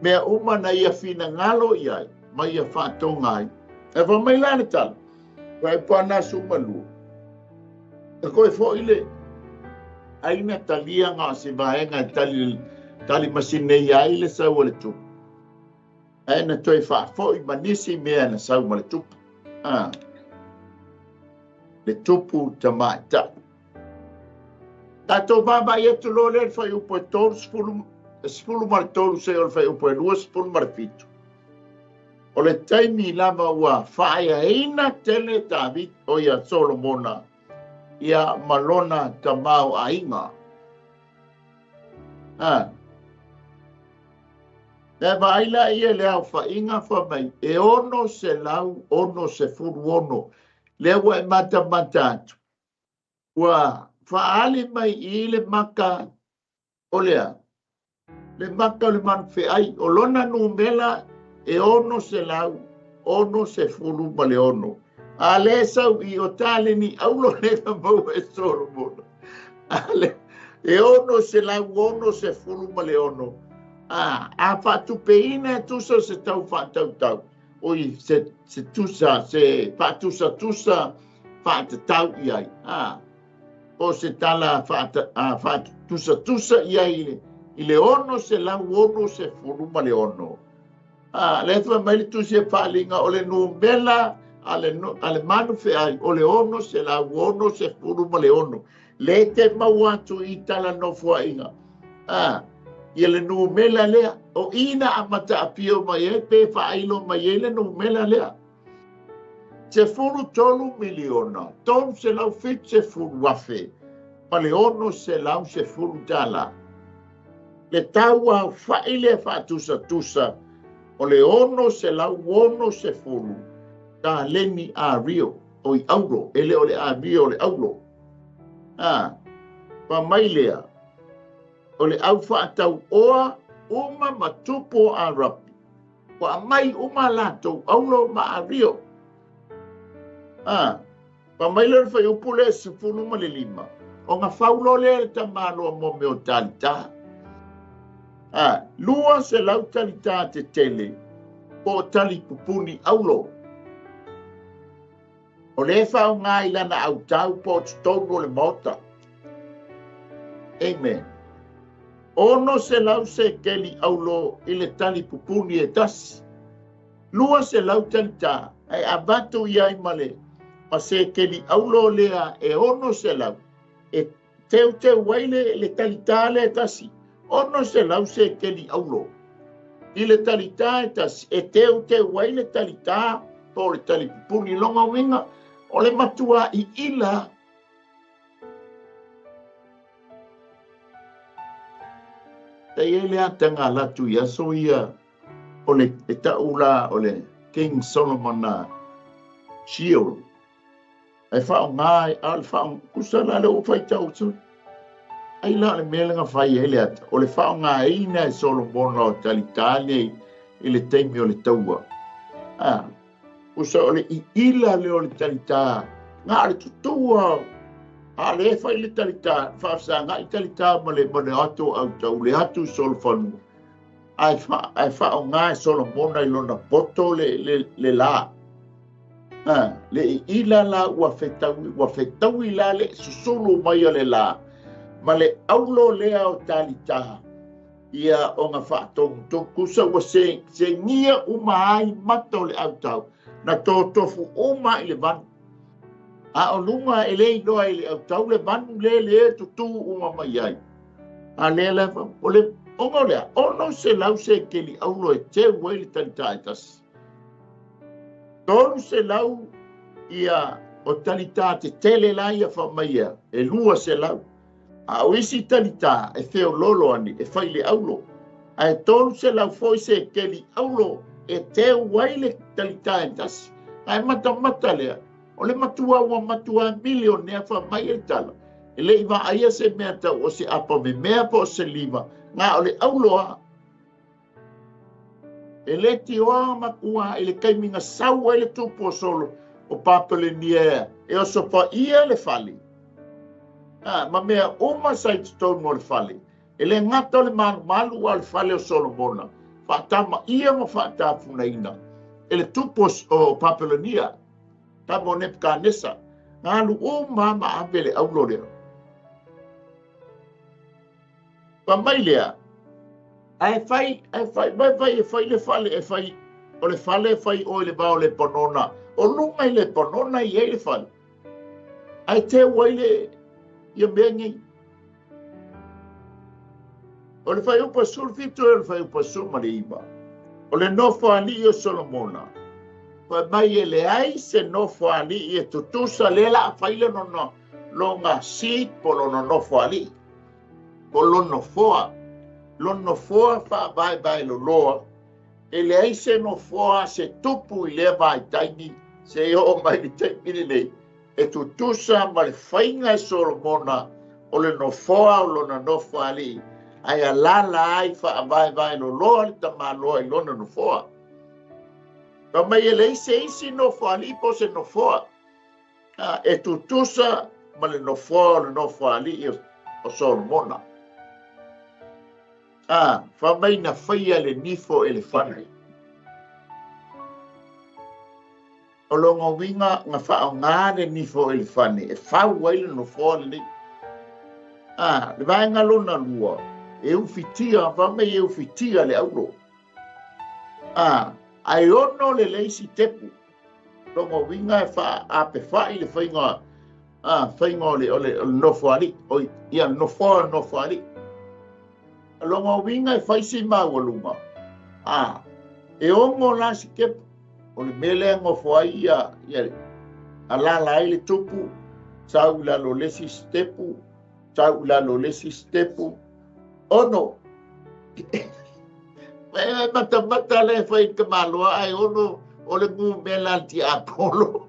Mea umana ia whina ngalo iai, ma ia whaatonga ai. E wha mai lana tala, wai pana suma lua. E koe fo ile, aina talia ngā se vaenga tali masine iai le sau o le tupu. Aina toi wha fo i manisi mea na sau ma le tupu. Le tupu ta maita. Tato baba ia tu lo le whai upo e tolu spulu mar tolu se o le whai upo e lua spulu mar fitu. O le taimi lava ua whaia eina tele David o ia Solomona ia malona ta mau a inga. Le vaila ia le au whainga whamai e ono se lau, ono se furu ono. Le ua e mata atu. Ua whaali mai i le maka o lea. Le maka o le manwhi ai o lona numela e ono se lau, ono se furu ma le ono. A le sau i o tale ni aulo le mau e Solomon. E ono se lau, ono se furu ma le ono. A whatu peina e tusa se tau whatau. Oi, se tusa, se whatusa, whatatau i ai. O se tala whatusa i le ono se lau, ono se furu ma le ono. Le wha mai tu se whalinga o le numela ale manu fe ai, o le ono se lau, ono se furu ma le ono. Le te mau atu i tala no fua inga. Ia le numela lea, o ina amata apio mai e, pe whailo mai e le numela lea. Se furu tolu miliona, ton se lau fit se furu wafe, ma le ono se lau se furu tala. Le taua whaile whatusa, o le ono se lau ono se furu, ka leni a rio, o i auro, ele o le a rio o le auro. Pa mai lea, o le au whaatau oa, uma matupo a rapi. Wa mai uma lato, aulo ma a rio. Pa mai lera whai upule se funu ma le lima. O ngā whaulo lea ta malo mo me o talita. Lua se lau talita te tele, o tali pupuni aulo. O le whao ngā ilana au tau po tonu le mota. Amen. Ono se lau se keli aulo i le tali pupuni e tasi. Lua se lau talita, ai abatu iai male, ma se keli aulo lea e ono se lau. E teu waile le talita le tasi. Ono se lau se keli aulo. I le talita e tasi, e teu waile talita, po le tali pupuni longa winga, o le matua i ila. Te ele atanga latu ia so ia o le taula o le King Solomon na shield. Ai whao ngai al whao kusala le o whai tau tu. Ai la le melenga whai ele ata. O le whao ngai ina e Solomon o talitane i le teimi o le taua. Kusa o le i ila le o le talita. Ngā le tutua. A le whai le talita. Whaafsa ngā i talita ma le ato au tau. Le atu solfanu. Ai whao ngai Solomon i lona poto le la. Le ila la ua whetaui la le susulu mai o le la. Ma le aulo lea o talita. ia o ngā whātongu sa ua se ngia umai mato le au tau na tō tofu uma i le vanu. A o lunga e lei noa i le au tau le vanu le tutu uma mai ai. A le lewa, o le onga lea, ono se lau se ke li aulo e te ua i le talita e tasi. Tonu se lau ia o talita te tele la ia wha mai ia, e lua se lau. A o isi talita e feo lolo ani, e whai le aulo. A e tonu se lau foi se ke li aulo e te ua i le talita e tasi. A e mata lea. O le matua ua matua milion nea wha mai e tala. E le iwa aia se mea tau o se apa me mea po se lima. Ngā o le auloa. E le ti oa makua e le kaiminga saua e le tupu o solo o papale nia e o sopa ia le fali. Ma mea uma sai tonu o le fali. E le ngata o le malu o le fali o Solomona. Whaatama ia ma whaatafuna ina. E le tupu o papale nia. Tamo Nepkanesa, ngalu o mama avele aulo lea. Pamai lea, e fai le fale, o le fale e fai o le bao le ponona, o lunga i le ponona i e le fale. Ai te waile i a mengi. O le fai upa sulfito e le fai upa sumariba. O le nofo ali o Solomona. Pa mai e le ai se nofo ali i e tutusa lela a faile no longa si po lono nofo ali. Po lono foa fa vai lo loa. E le ai se nofoa se tupu i le vai taini se o mai li taini nei. E tutusa ma le fainga e Solomona o le nofoa o lona nofo ali. Ai a lala ai fa vai lo loa li tamaloa i lona nofoa. Pa mai e lei se isi nofo ali po se nofoa. E tutusa ma le nofo ali o Solomona. Fa mai na faia le nifo e le whare. O longa winga nga whao ngā le nifo e le whane. E whau wai le nofoa le. Le vai ngā lona lua. E ufitia, fa mai e ufitia le aulo. Ai ono le leisi tepu. Longa winga e wha ape whai le whainga. Whainga o le nofo ali. Ia nofo ali. Longa winga e whaisi mawalunga. E ongo la si kepu. O le mele ngofo ai ia. Alala ai le tupu. Sau la lo lesi stepu. Ono. Mata le fai ke maloa ai ono o le ngu melanti Apollo.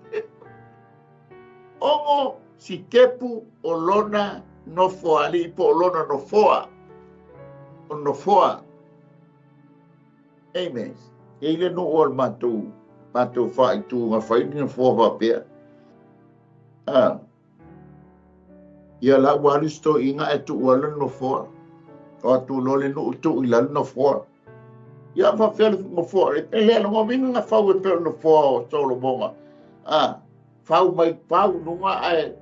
Ongo si kepu o lona nofo ali po lona nofoa. O nofoa. Amen. Ele no ol matu fai tu nga fai ni foa pia. Ia la walisto inga e tu wala nofoa. O tu lole no tu ila nofoa. Ia fa fel mo fo e le no vinga nga fa we per no fo solo bonga fa mai fa no ai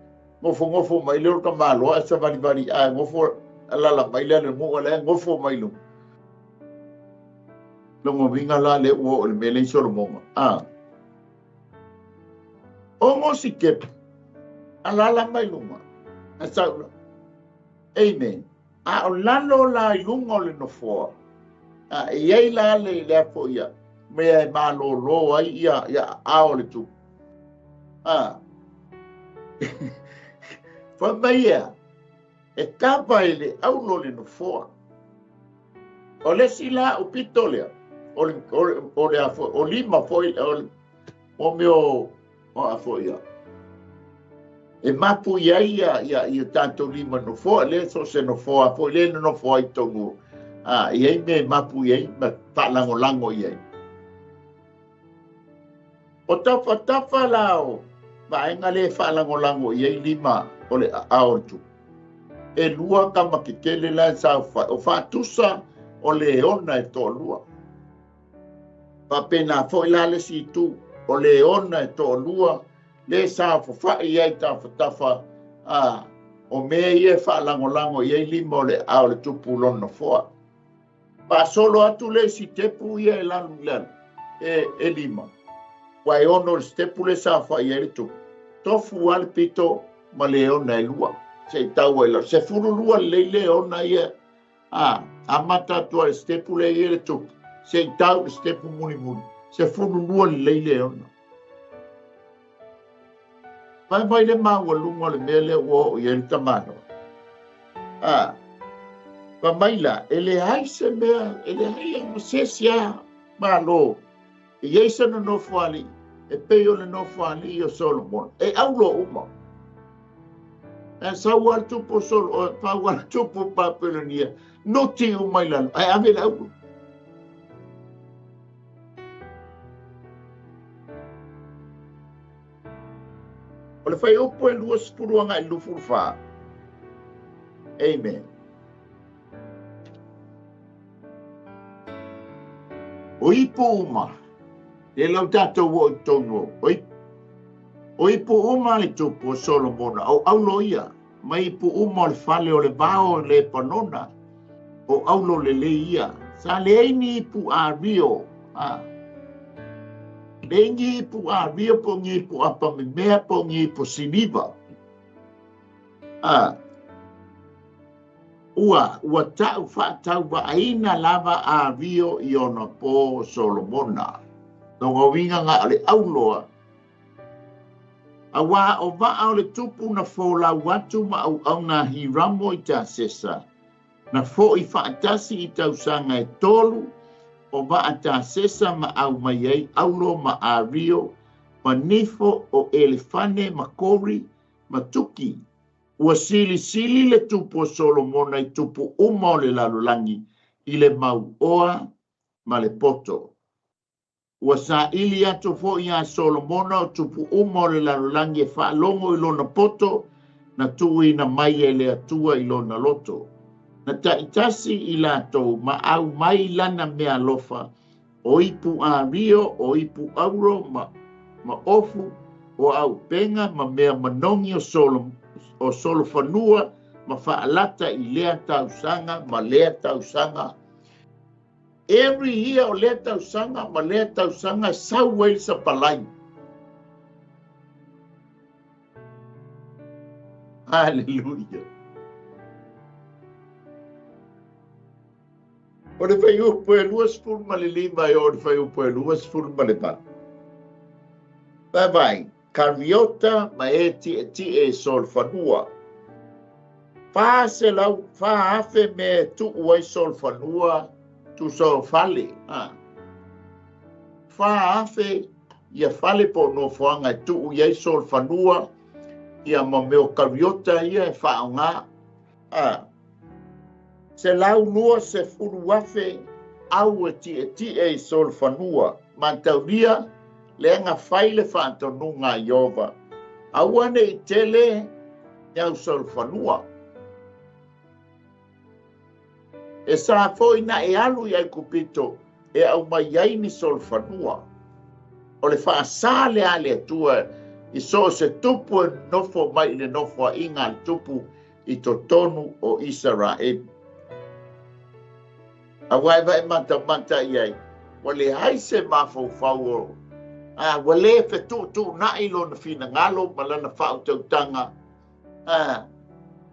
mo fo mai le ka malo a sa bari ai mo fo la mai le mo le mo fo mai lu lo mo vinga la le o le mele solo bonga o mo si ke ala mai lu a sa amen o lalo la lungo le no fo iei la le po ia me malo lo ai ia aole tu fa meia e tapa ele au no le no fo o le sila o pitolea o lima foi o meu o afoia e mapu ia tanto lima no fo le so se no fo foi le no fo ai tongu iei me mapu iei ma whalango iei. O tafa lao, vaenga le whalango iei lima o le aortu. E lua ka makikele la sa o whatusa o le ona e tō lua. Papena fo ilale si tu o le ona e tō lua, le sa whawha iei tafa o me iei whalango iei lima o le tupu lono foa. Pa solo atu le si tepu ia e lalu lalu. E lima. Wai ono stepu le sa fa ia tu. Tofu al pito ma le ona e lua. Se tau e la. Se furu lua le ona ia. Amata tu al stepu le ia tu. Se tau stepu muni muni. Se furu lua le ona. Mai le maua lunga le mele o ia le tamano. Pa maila, ele hai se mea, ele hai a masesia malo. E yeisa no nofo ali, e peo le nofo ali o Solomon. E aulo uma. E sau al tupo solo, pa wala tupo pa pelonia. No te o maila, e ave la aulo. O le fai opo e lua spuruanga e lufurfa. Amen. O ipo uma, e lau tatou o tonu, o ipo uma le tupo Solomona, o aulo ia, ma ipo uma le fale o le vao le panona, o aulo le ia, sa le eini ipo a rio, le eini ipo a rio po ngi ipo apa me mea po ngi ipo siliva, Ua tau whaatau wa aina lava a rio I ona po Solomona. Nongo winga nga ale auloa. A wā o vaa o le tupu na fōla watu ma au na hiramo I ta sesa. Na fō I whaatasi I tausanga e tolu o vaa ta sesa ma au mai ei aulo ma a rio ma nifo o elefane ma kori ma tuki. Ua sili le tupu o Solomona I tupu uma o le lalulangi I le mau oa ma le poto. Ua sa ili atu fo ia Solomona o tupu uma o le lalulangi e whaalongo I lona poto na tui na mai e le atua I lona loto. Na taitasi I lato ma au mai lana mea lofa o ipu a rio o ipu auro ma ofu o au penga ma mea manongi o Solofanua ma whaalata I lea tausanga ma lea tausanga. Every year o lea tausanga ma lea tausanga sau wei sa palai. Hallelujah. O le whai upo e luas furu ma le lima e o le whai upo e luas furu ma le pa. Vai. Carviota ma e ti Solfanua. Fa se lau, fa afe me tu uai Solfanua tu Solfale. Fa afe ia fale po no fuanga tu uai Solfanua ia ma meo Carviota ia e whaonga. Se lau nua se furu afe au e ti Solfanua. Mantauria le nga faile whantonunga Iova. Awane I tele nyau Solfanua. E sa foi na e alu iai kupito e au mai iai ni Solfanua. O le whaasale ale atua I so se tupu e nofo mai le nofo a inga tupu I totonu o Israel. Awai vai mata iai. Wale haise mafau o wale fe tu na ilo na fina ngalo malana fau tautanga.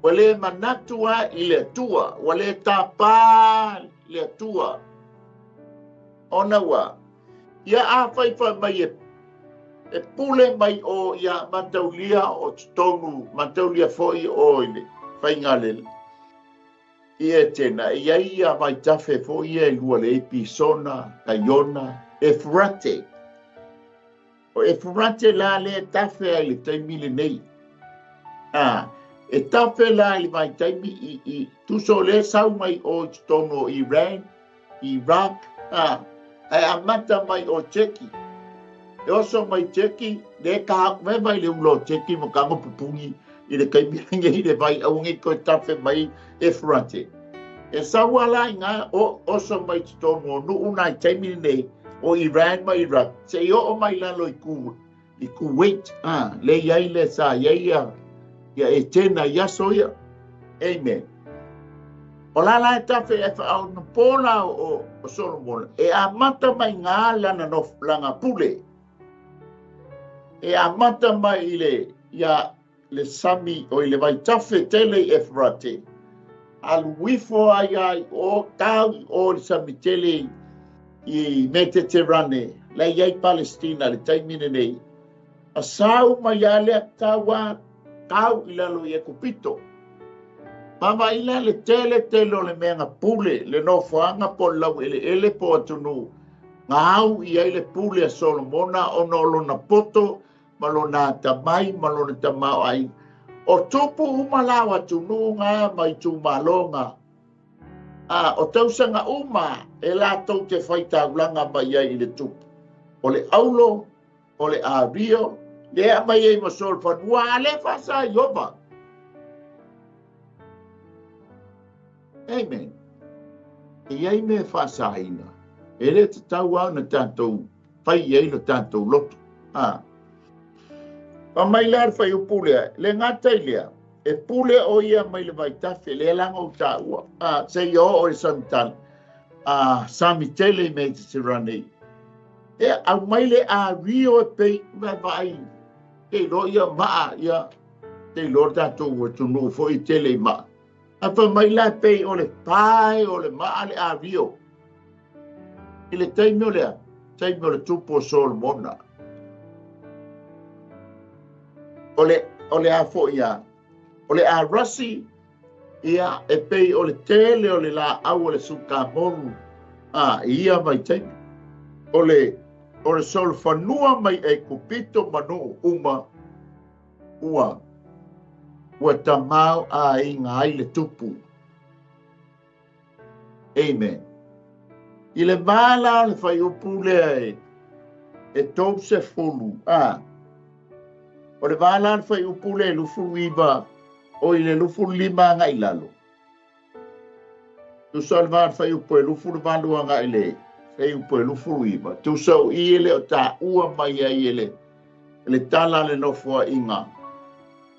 Wale manatua ile tua, wale tapa ile tua. Ona wa. Ia a fai mai e pule mai o ia mataulia o tonu, mataulia foi o ile fai ngale. Ia tena, ia mai tafe foi e lua le episona, kaiona, e frate. O e furate la le tafe ai le taimile nei. E tafe la le mai taimi I tuso le sau mai o tono Iran, Iraq, e amata mai o Teki. E oso mai Teki, le ka me mai le ulo Teki mo kango pupungi I le kaimiringa I le vai aungi ko tafe mai e furate. E sau ala inga o oso mai tono nu una taimile nei. O Iran ma Iraq. Se o mai lalo I Kuwait. Le iai le sa iai ia e tena ia soia. Amen. O la tafe e whaau na pola o Solomon. E a mata mai ngā lana no langa pule. E a mata mai ile ia le sami o ile vai tafe tele e frate. Al wifo ai o tau o le sami tele I Mediterane. La iai Palestina le taimine nei. A sau mai ale a tawa tau ilalo I e kupito. Mama ila le tele o le mea pule le no whaanga po lau ele po atunu. Ngau I ai le pule a Solomona o no lo na poto, malo na tamai, malo na tamau ai. O tupu umalawa atunu ngā mai tu malonga. O tausanga uma e la tau te whaita ulanga mai ai I le tupu. O le aulo, o le ario, le a mai ai masol whanua ale whasa Iova. Amen. E ai me whasaina. E le te tau au na tātou whai ei na tātou lotu. Pa mai lar whai o pulea. Le ngatai lea. E pule o ia mai le vai tafe. Le langa o tāua. Se i o le samtan. Sami tele me te tirane. E au mai le a rio e pei vai. Te lo ia maa ia. Te lo tātou o tunu fo I tele maa. Apa mai la pei o le pai o le maa le avio. I le taimio le tupo Solomona. O le a fo ia. O le a rasi ia e pei o le tele o le la au o le sukamonu. Ia mai taimio. O le sol fanua mai e kupito manu uma. Ua tamau a I ngā I le tupu. Amen. I le mala le whai upu lea e tau se fulu. O le mala le whai upu lea lufu iwa o I le lufu lima ngai lalo. Tu sa le mala whai upu e lufu le malua ngai le. Whai upu e lufu iwa. Tu sa o I ele o ta ua mai ai ele. Le tala le nofua inga.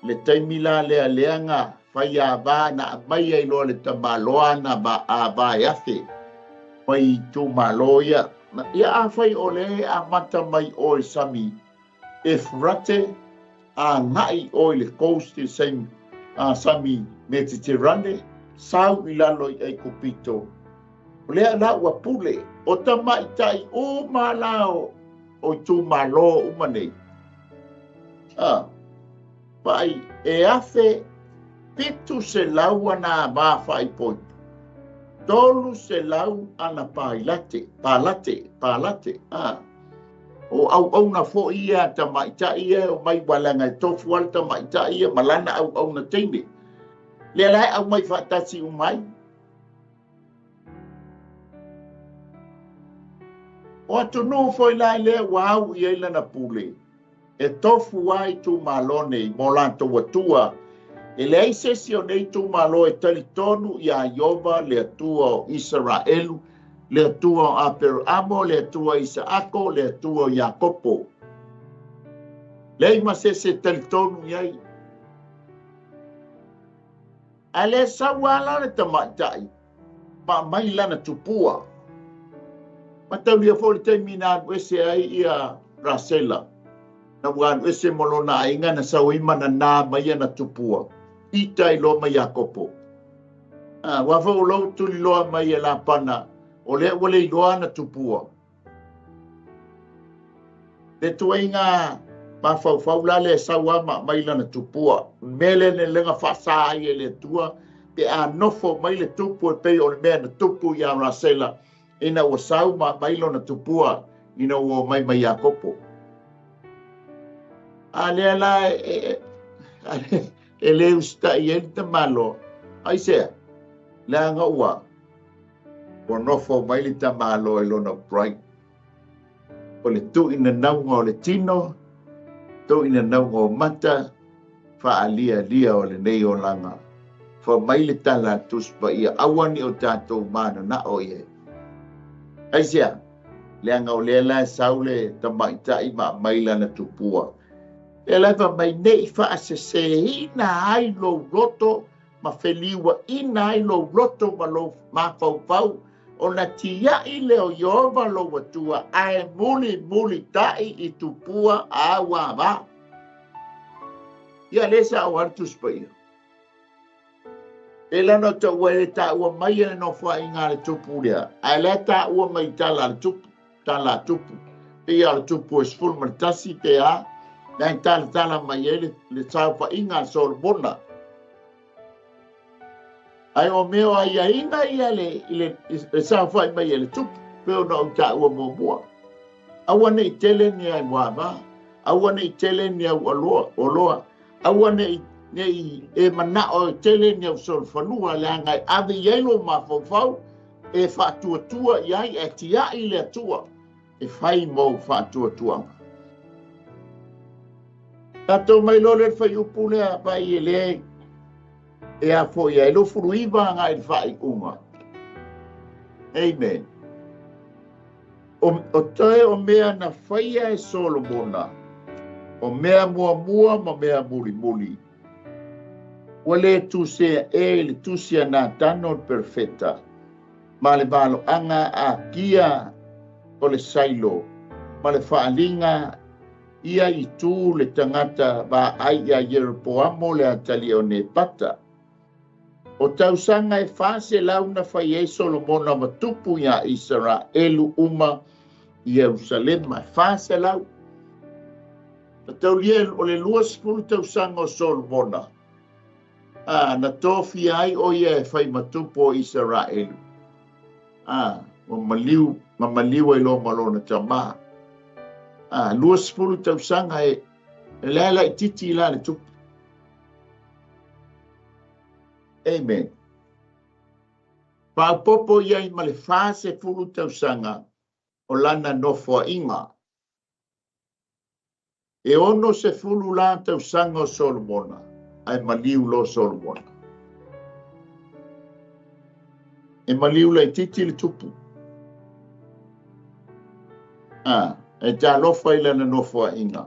Le taimila lea leanga whai a wā na mai ai loa le tamaloa na ba a wā yafe. Mai tu malo ia. Ia a whai o le a mata mai o le sami. E frate a ngai o le coast i sami Mediterane. Sau I lalo I kupito. O lea la ua pule. O tamai tai o malao o tu malo umanei. Pai e afe pitu se lau ana ba fai poi. Tolu se lau ana palate. O au na fo ia ta mai ta ia o mai walanga tofu al ta mai ta ia malana au na tini. Le lai au mai fatasi o mai. O tu no foi lai le wow ia na pule. E tofu ai tu malone I molanto watua. E le aise sio nei tu malo e talitonu I a Iova le atua o Israelu, le atua o Aperamo, le atua o Isaako, le atua o Iakopo. Le ima se talitonu iai. A le sawala le tamaitai. Ma mai lana tupua. Ma tau lia foli te minadu ese ai ia Rasela. Na wan ese molona inga na sawima na mai na tupua. Ita I lo mai Iakopo. Wa fo lo tu lo mai la pana. O le wale lo na tupua. Le tuinga pa fau la le sawama mai na tupua. Mele ne lenga fasa ai le tua pe a nofo mai le tupu pe o me na tupu ya Rasela. Ina wa sauma mai lo na tupua ina wo mai Iakopo. Ale la ele usta yenta malo ai se la nga ua por no fo mai le tamalo elo no bright o le tu ina nau le tino tu ina nau mata fa alia o le nei o langa fo mai le tala tus pa ia awani o tato mana na o ye ai se le nga o le la saule tamai tai ma mai la na tupua. E leva mai nei fa se na ai lo roto ma wheliwa ina i lo roto ma lo mawhauwhau o na tia i leo Iova lo watua ai muli tai i tupua a wawa. Ia lesa o hartus pa ia. E lana ta ua e ta ua mai e no wha i ngā le tupu rea. Ai le ta ua mai tala le tupu, tala tupu. E ia le tupu e sfulu martasi te a, nei tala mai e le tau wha i ngā Solomona. Ai o meo ai a inga ia le tau wha i mai e le tupu, peo na o ta ua mua. Aua nei tele ni ai wawa, aua nei tele ni au aloa, aua nei e mana o tele ni au solfanua le angai ave yelo ma fofau e fatuatua iai e tia i le atua e fai mo fatuatua. Tato mai lo le fai upule a vai e le e a fo ia e lo furuiva ngai fai uma. Amen. O tae o mea na whaia e Solomona, o mea mua ma mea muli. Wale tu se le tu sia na tano perfecta, ma le valo anga a kia o le sailo, ma le whaalinga ia i tū le tangata ba ai a Yeroboamo le atali o ne pata. O tausanga e whase launa whai e Solomona ma tupu ia Israelu uma i Jerusalem ma whase lau. Na taulia o le luas pulu tausanga o Solomona. Na tofi ai o ia e whai matupu o Israelu. Ma maliu e lo malona tama. Luas pulu tausanga e lela i titi la le tupu. Amen. Pāpopo iai ma le whase pulu tausanga o lana nofo inga. E ono se fulu la tausanga o Solomona, ai maliu lo Solomona. E maliu la i titi le tupu. E tā lofa i lana nofo inga.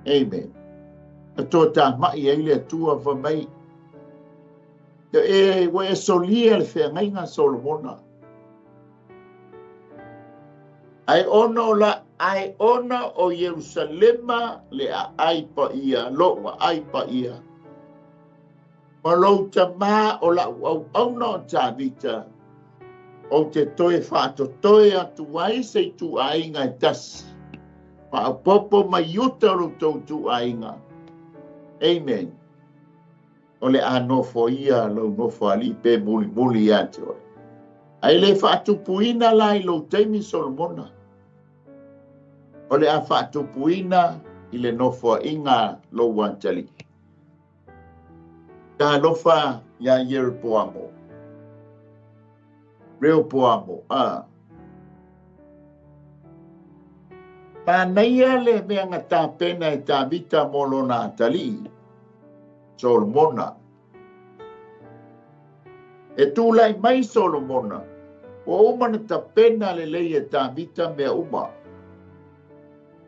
Amen. E tō tā mai ai le atua wa mai. E solia le whengainga Solomona. Ai ona o Jerusalema le aipa ia, loa aipa ia. Ma lou tamā o la au no tā vita. O te toe whaato toe atu ai se tu ainga e tasi. Ma au popo mai yuta rutou tu ainga. Amen. O le anofo ia lo nofo ali pe muli ate oi. Ai le whaatupuina la i lo teimi Solomona. O le a whaatupuina i le nofo inga lo wantali. Ta lofa ia Yeroboamo. Rehoboamo. Panaia le mea ngata pena e ta vita molona atali. Solomona. E tūlai mai Solomona. O umana ta pena le leia ta vita mea uma.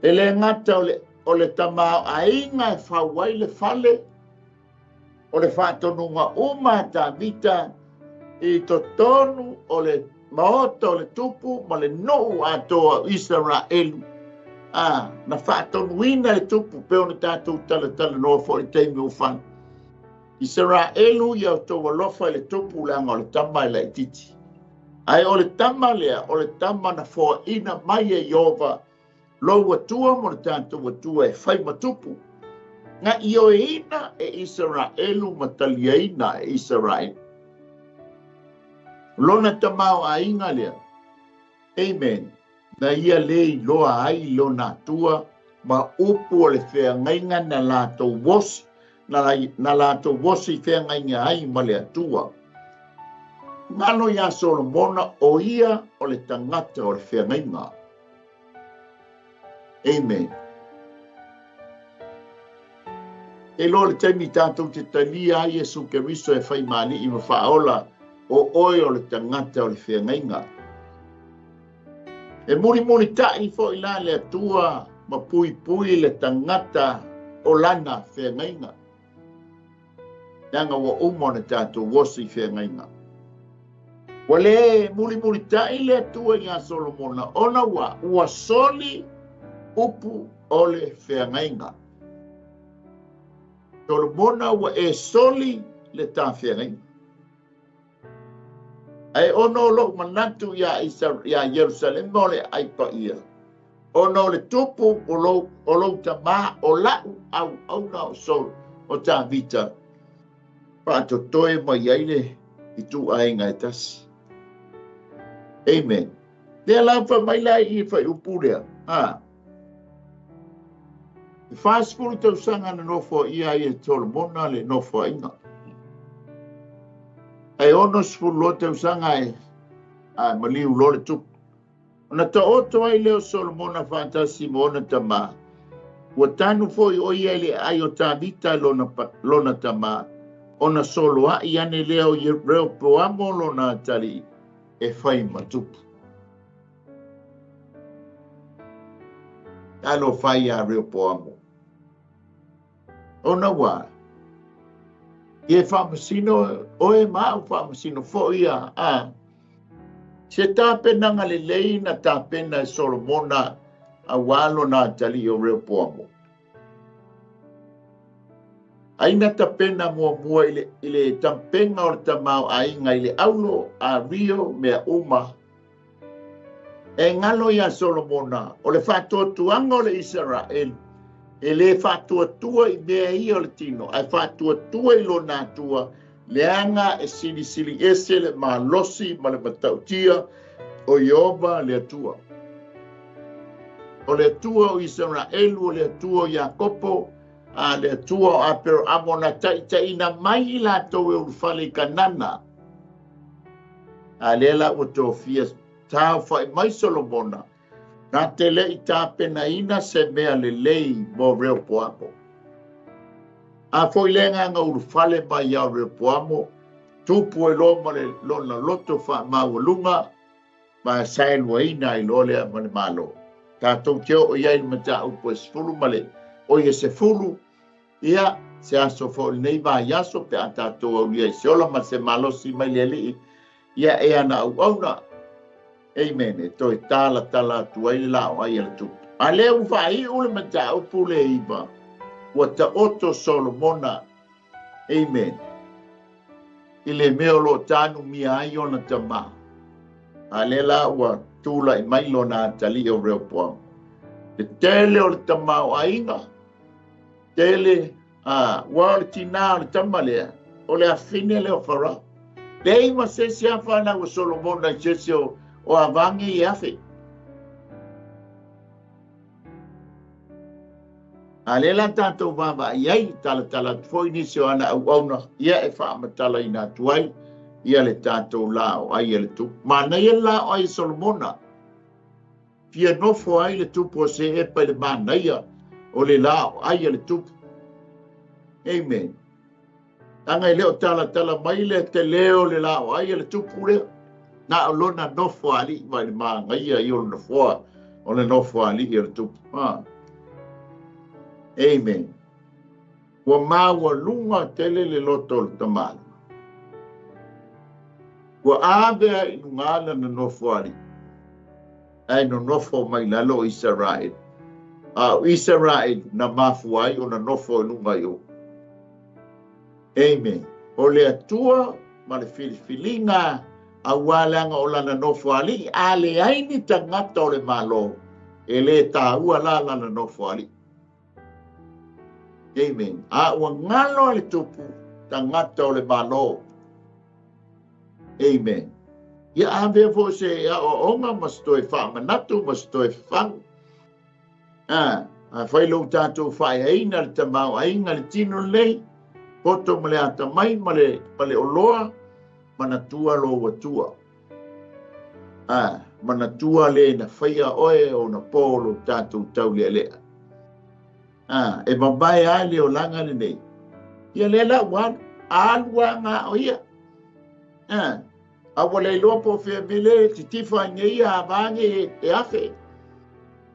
E le ngata o le tamao a inga e whawai le fale. O le whatonunga uma ta vita i to tonu o le maota o le tupu ma le nou atoa Israelu. Na whatonuina le tupu peo na tātou tala noa fo i teimi ufana. Israelu ia to walofa le tupu langa o le tama le titi. Ai o le tama lea, o le tama na fo ina mai e Iova. Lo watua mo le tātou watua e whai matupu. Nga io e ina e Israelu matalia ina e Israel. Lona tamao a inga lea. Amen. Na ia lei loa ai lo na tua ma upu o le whea ngainga na lātou wosi. Na lātou wosi whea ngainga ai ma le atua. Ngano ia Solomona o ia o le tangata o le whea ngainga. Amen. E lo le taimi tātou te talia ai Jesu Keriso e whai mani i mawhaola o oi o le tangata o le whea ngainga. E muri tai fo ila le atua ma pui le tangata o lana whea ngainga. Nanga wa umona tātou wosi whengainga. Wale muli tai le tua ia Solomona, ona ua soli upu ole whengainga. Solomona ua soli le tā whengainga. Ai ono lo manatu ia Jerusalem ole ai pa ia. Ono le tupu o lo tama o lau au na sol o tā vita. Pato toe mai aile i tu ainga e tasi. Amen. Te alafa mai lai i whai upurea. I whaspuru tau sanga na nofo ia i e Solomona le nofo inga. Ai ono spulu tau sanga e maliu lo le tupu. Ona ta oto ai leo Solomona fantasi mo ona tama. Ua tanu foi o ia le ai o tā vita lona tama. Ona solo ai ane leo i reo poamo lona tali e whai matupu. Alo whai a reo poamo. Ona wā. Ie whamasino, oe mau whamasino fo ia se tāpenanga le lei na tāpena e Solomona a walo na tali o reo poamo. Aina tapena mua ile tampenga o tamau ainga ile aulo a Rio mea uma. E ngalo ia Solomona o le whatua tuanga o le Israel. E le whatua tua i mea i o le tino. Ai whatua tua i lo nā tua. Leanga e sili ese le malosi ma le matautia o Ioba le atua. O le atua o Israel o le atua o Iakopo. A le atua a pero amona taina mai la tau e urufale kanana. A lela o tō fia tāu whai mai Solomona. Nā te le i tāpena ina se mea le lei mo reo poamo. A foi lenga ngā urufale mai au reo poamo. Tupu e lo ma le lona loto wha mawalunga. Ma sail wa ina i lo lea ma le malo. Tātou teo o iai mata upo e sifuru male. O ia se fulu, ia se aso fo nei va yaso pe atato o ia se ola ma se malosi mai leli ia e ana au na. Amen. E toi tala tuai la o ai tu. Ale u vai u le mata u pule iba. Wa ta oto Solomona. Amen. Ile meolo tanu mi ai ona tama. Ale la wa tula i mai lona tali o reo po. Te tele o le tama o ainga. Tele wal tina o tamale o le afine le ofara. Dei ma se sia fana o Solomona jesio o avangi i afe. Alela tātou vava iai tala foi nisio ana au auna ia e whaamatala i nā tuai ia le tātou lao ai le tu. Mana ia lao ai Solomona. Pia nofo ai le tupu o se epa le mana ia o le lao ai le tupu. Amen. Anga i leo tala mai le te leo le lao ai le tupu leo. Na o lona nofo ali mai le maanga ia i o le nofoa o le nofo ali i le tupu. Amen. Wa maua lunga tele le loto le tamala. Wa abea i ngala na nofo ali. Ai no nofo mai lalo Israel. Israel na mafuai o na nofo lunga yo. Amen. O le atua ma le filifilinga a walanga o lana nofo ali a le aini tangata o le malo. E le ta ua la lana nofo ali. Amen. A ua ngalo le tupu tangata o le malo. Amen. Ia ave fo se o onga mastoi fa manatu mastoi fang. A fai lo tātou whai aina le tamau ainga le tino lei. Poto male ata mai male oloa. Manatua lo watua. Manatua le na whaia oe o na polo tātou tau lea lea. E mabai ai le o langa le nei. Ia le la wan alua ngā o ia. A wale loa po whea mele ti tifa ngei a vange e afe.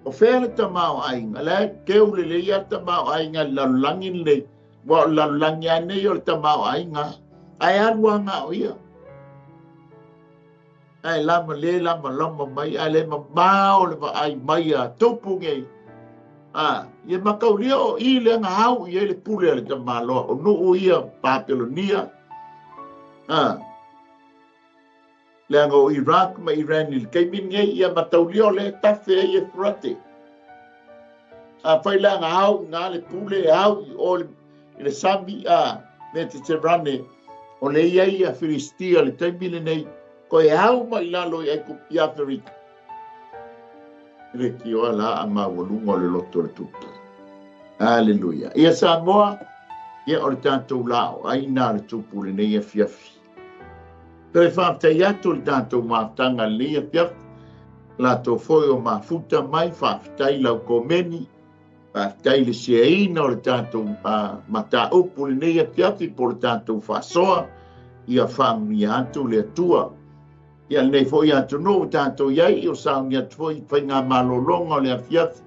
O whea le tamau ainga le keu le ia tamau ainga la langin le wa la langia nei o ta mau ainga ai alwa nga o ia ai la ma mai ai le ma bao le va ai mai a topu nge ia makau lia o i le nga hau i le pule le ta malo o no o ia Babilonia le ngo Iraq ma Iran il kai min nge ia matau lia le tafe ia frate fai la nga hau nga le pule hau o le sami Mediterranean o le ia Filistia le taimile nei ko e hau mai lalo e ku ia Afrika le ki o la ama volungo le loto le tupu haleluya ia Samoa ia o le tantou lao ai na le tupu le nei e fiafi pe fa te ia tu le tantou matanga le ia fiafi la to foi o mafuta mai fa tai la komeni tai le seina o le tantou mata upu le nei e fiafi po le tantou fa soa ia fammi atu le tua ia nei foi atu no tanto iai o saungi atu foi whainga malolonga o le afiaf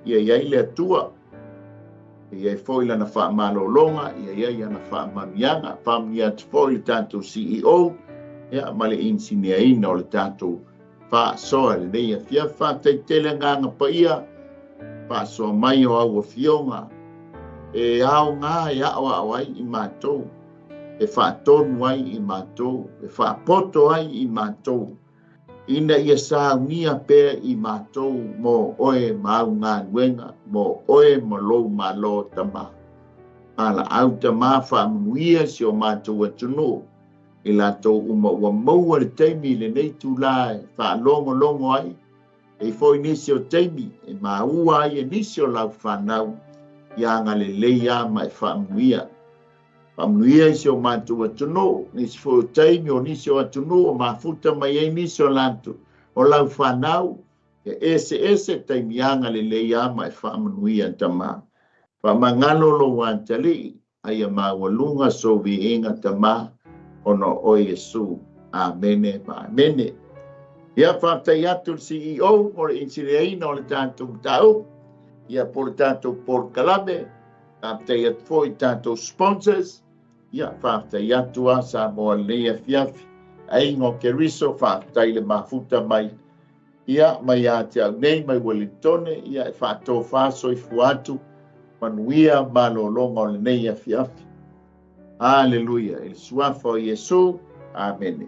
ia iai le tua ia foi lana wha malolonga ia iai ana wha mamianga fammi atu foi tanto CEO ia ma le insinia ina o le tanto wha soa le nei afiaf wha teitele nganga pa ia wha soa mai o au a fionga e au ngā ia o awai i mātou e whaatonu ai i mātou, e whaapoto ai i mātou. Ina ia saunia pēr i mātou mō oe mau ngā nuenga, mō oe mō lou mā lo tama. Ala au tama whaamuia si o mātou atunu, i lātou uma ua maua le teimi le nei tūlae, whaalongo longo ai, e foi nisi o teimi, e maua ai e nisi o lau whanau, ia ngā le leia mai whaamuia. Pamuia i se o mātou atunu, nisi fo taimi o nisi o atunu, o mafuta mai ei nisi o lantu, o lau whanau, e ese taimianga le leia mai whamanuia tama. Whamangalo lo wantali, ai a mawalunga so vi inga tama, ono o Yesu. Amene, amene. Ia whatai atu CEO, o le insireina o le tātou tau, ia po le tātou por kalame, whatai atu fo i tātou sponsors, ia whaatai atua sa moa lea fiafi, aingo ke riso whaatai le mafuta mai. Ia mai a te au nei mai Wellingtone, ia e whaato whaaso i fuatu, manuia malolonga o le nei a fiafi. Aleluia, il suafo o Yesu, amene.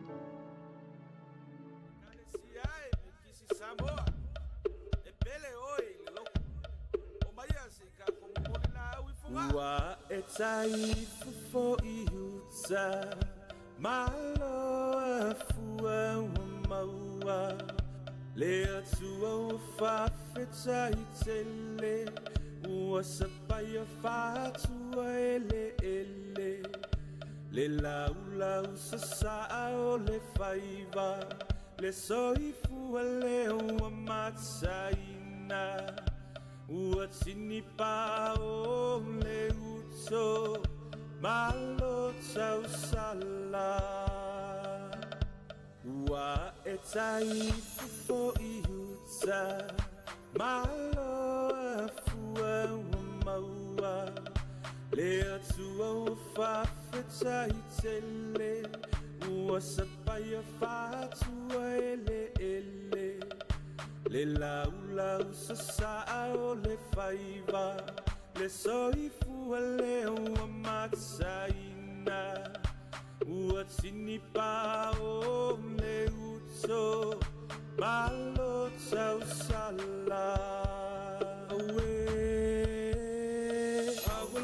Ua e taifu fo I uta malo e fua ua maua le atua ua whawheta I tele ua sapaya whatua ele le lau sa saa o le whaiva le soifua le ua matsaina ua tini pa o le uto malo tau sala ua e taifu fo I uta malo e fua ua maua le atua ua whawheta I tele ua sapaya whatua ele le lau sa saa o le whaiva le soifua le ua matsaina ua tini pa o le uto malo tau sala awe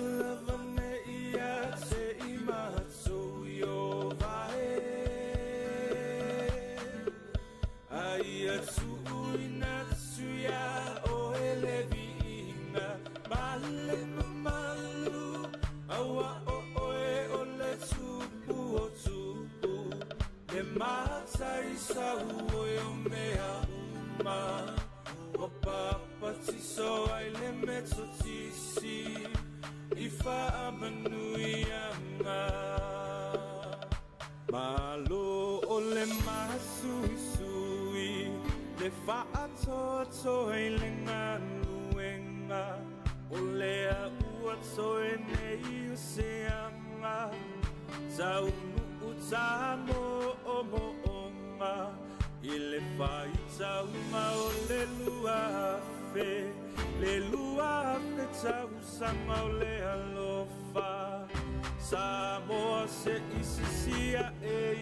lava me ia te I mātou yo vae ai atu Suya o elevina male malu awa o le tupu o tupu le matai sa o mea uma o papa tiso ai le metotisi ifa amanuianga malo o le masui le whaatoto e le ngā nuenga o lea ua soe nei o se anga Tau nu utamo o mo onga I le whai taunga o le luafe Le luafe tau sanga o le alofa Samoa se isisia e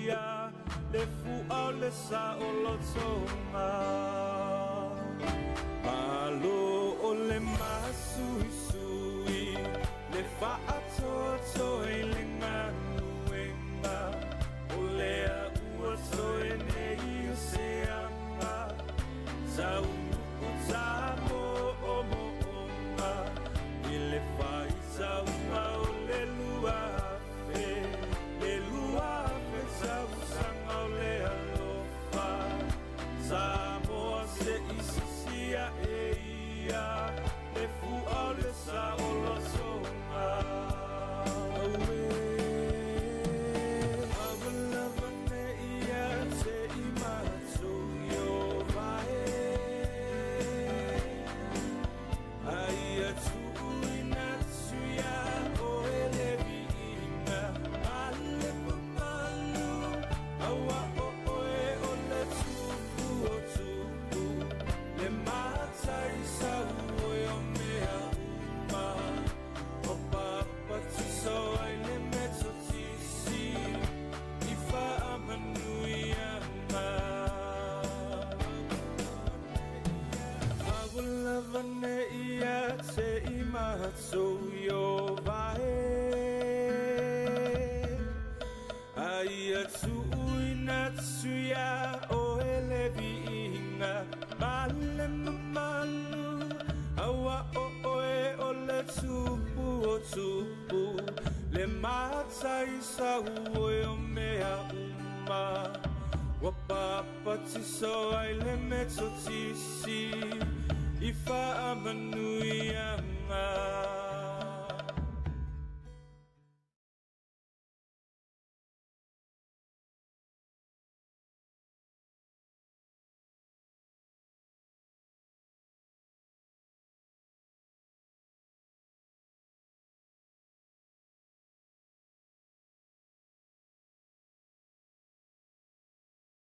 ia Le fua o le sa o lotonga Alo o le masui sui Le whaatoto e le nganuenga O lea ua soe nei o se anga Tau nuku tamo o moonga I le whai taunga o le luafe Le luafe tau sanga o le alofa Samoa se isisia e ia Le fua le sa o lo songa Aue Awalava ne ia te I mato yo vae Aia tu inatsuya o elevi inga Ale mamalu Awa o oe o le tupu o tupu Le matai sa ue o mea uma O papa tu so ai le meto tisi I wha amanui ama Awalava ne ia te I mato yo vae Aia tu inatsuya o elevi inga Male mamalu Awa o oe o le tupu o tupu Le matai sa ue o mea uma Wa papa tiso ai le meto tisi I wha amanui anga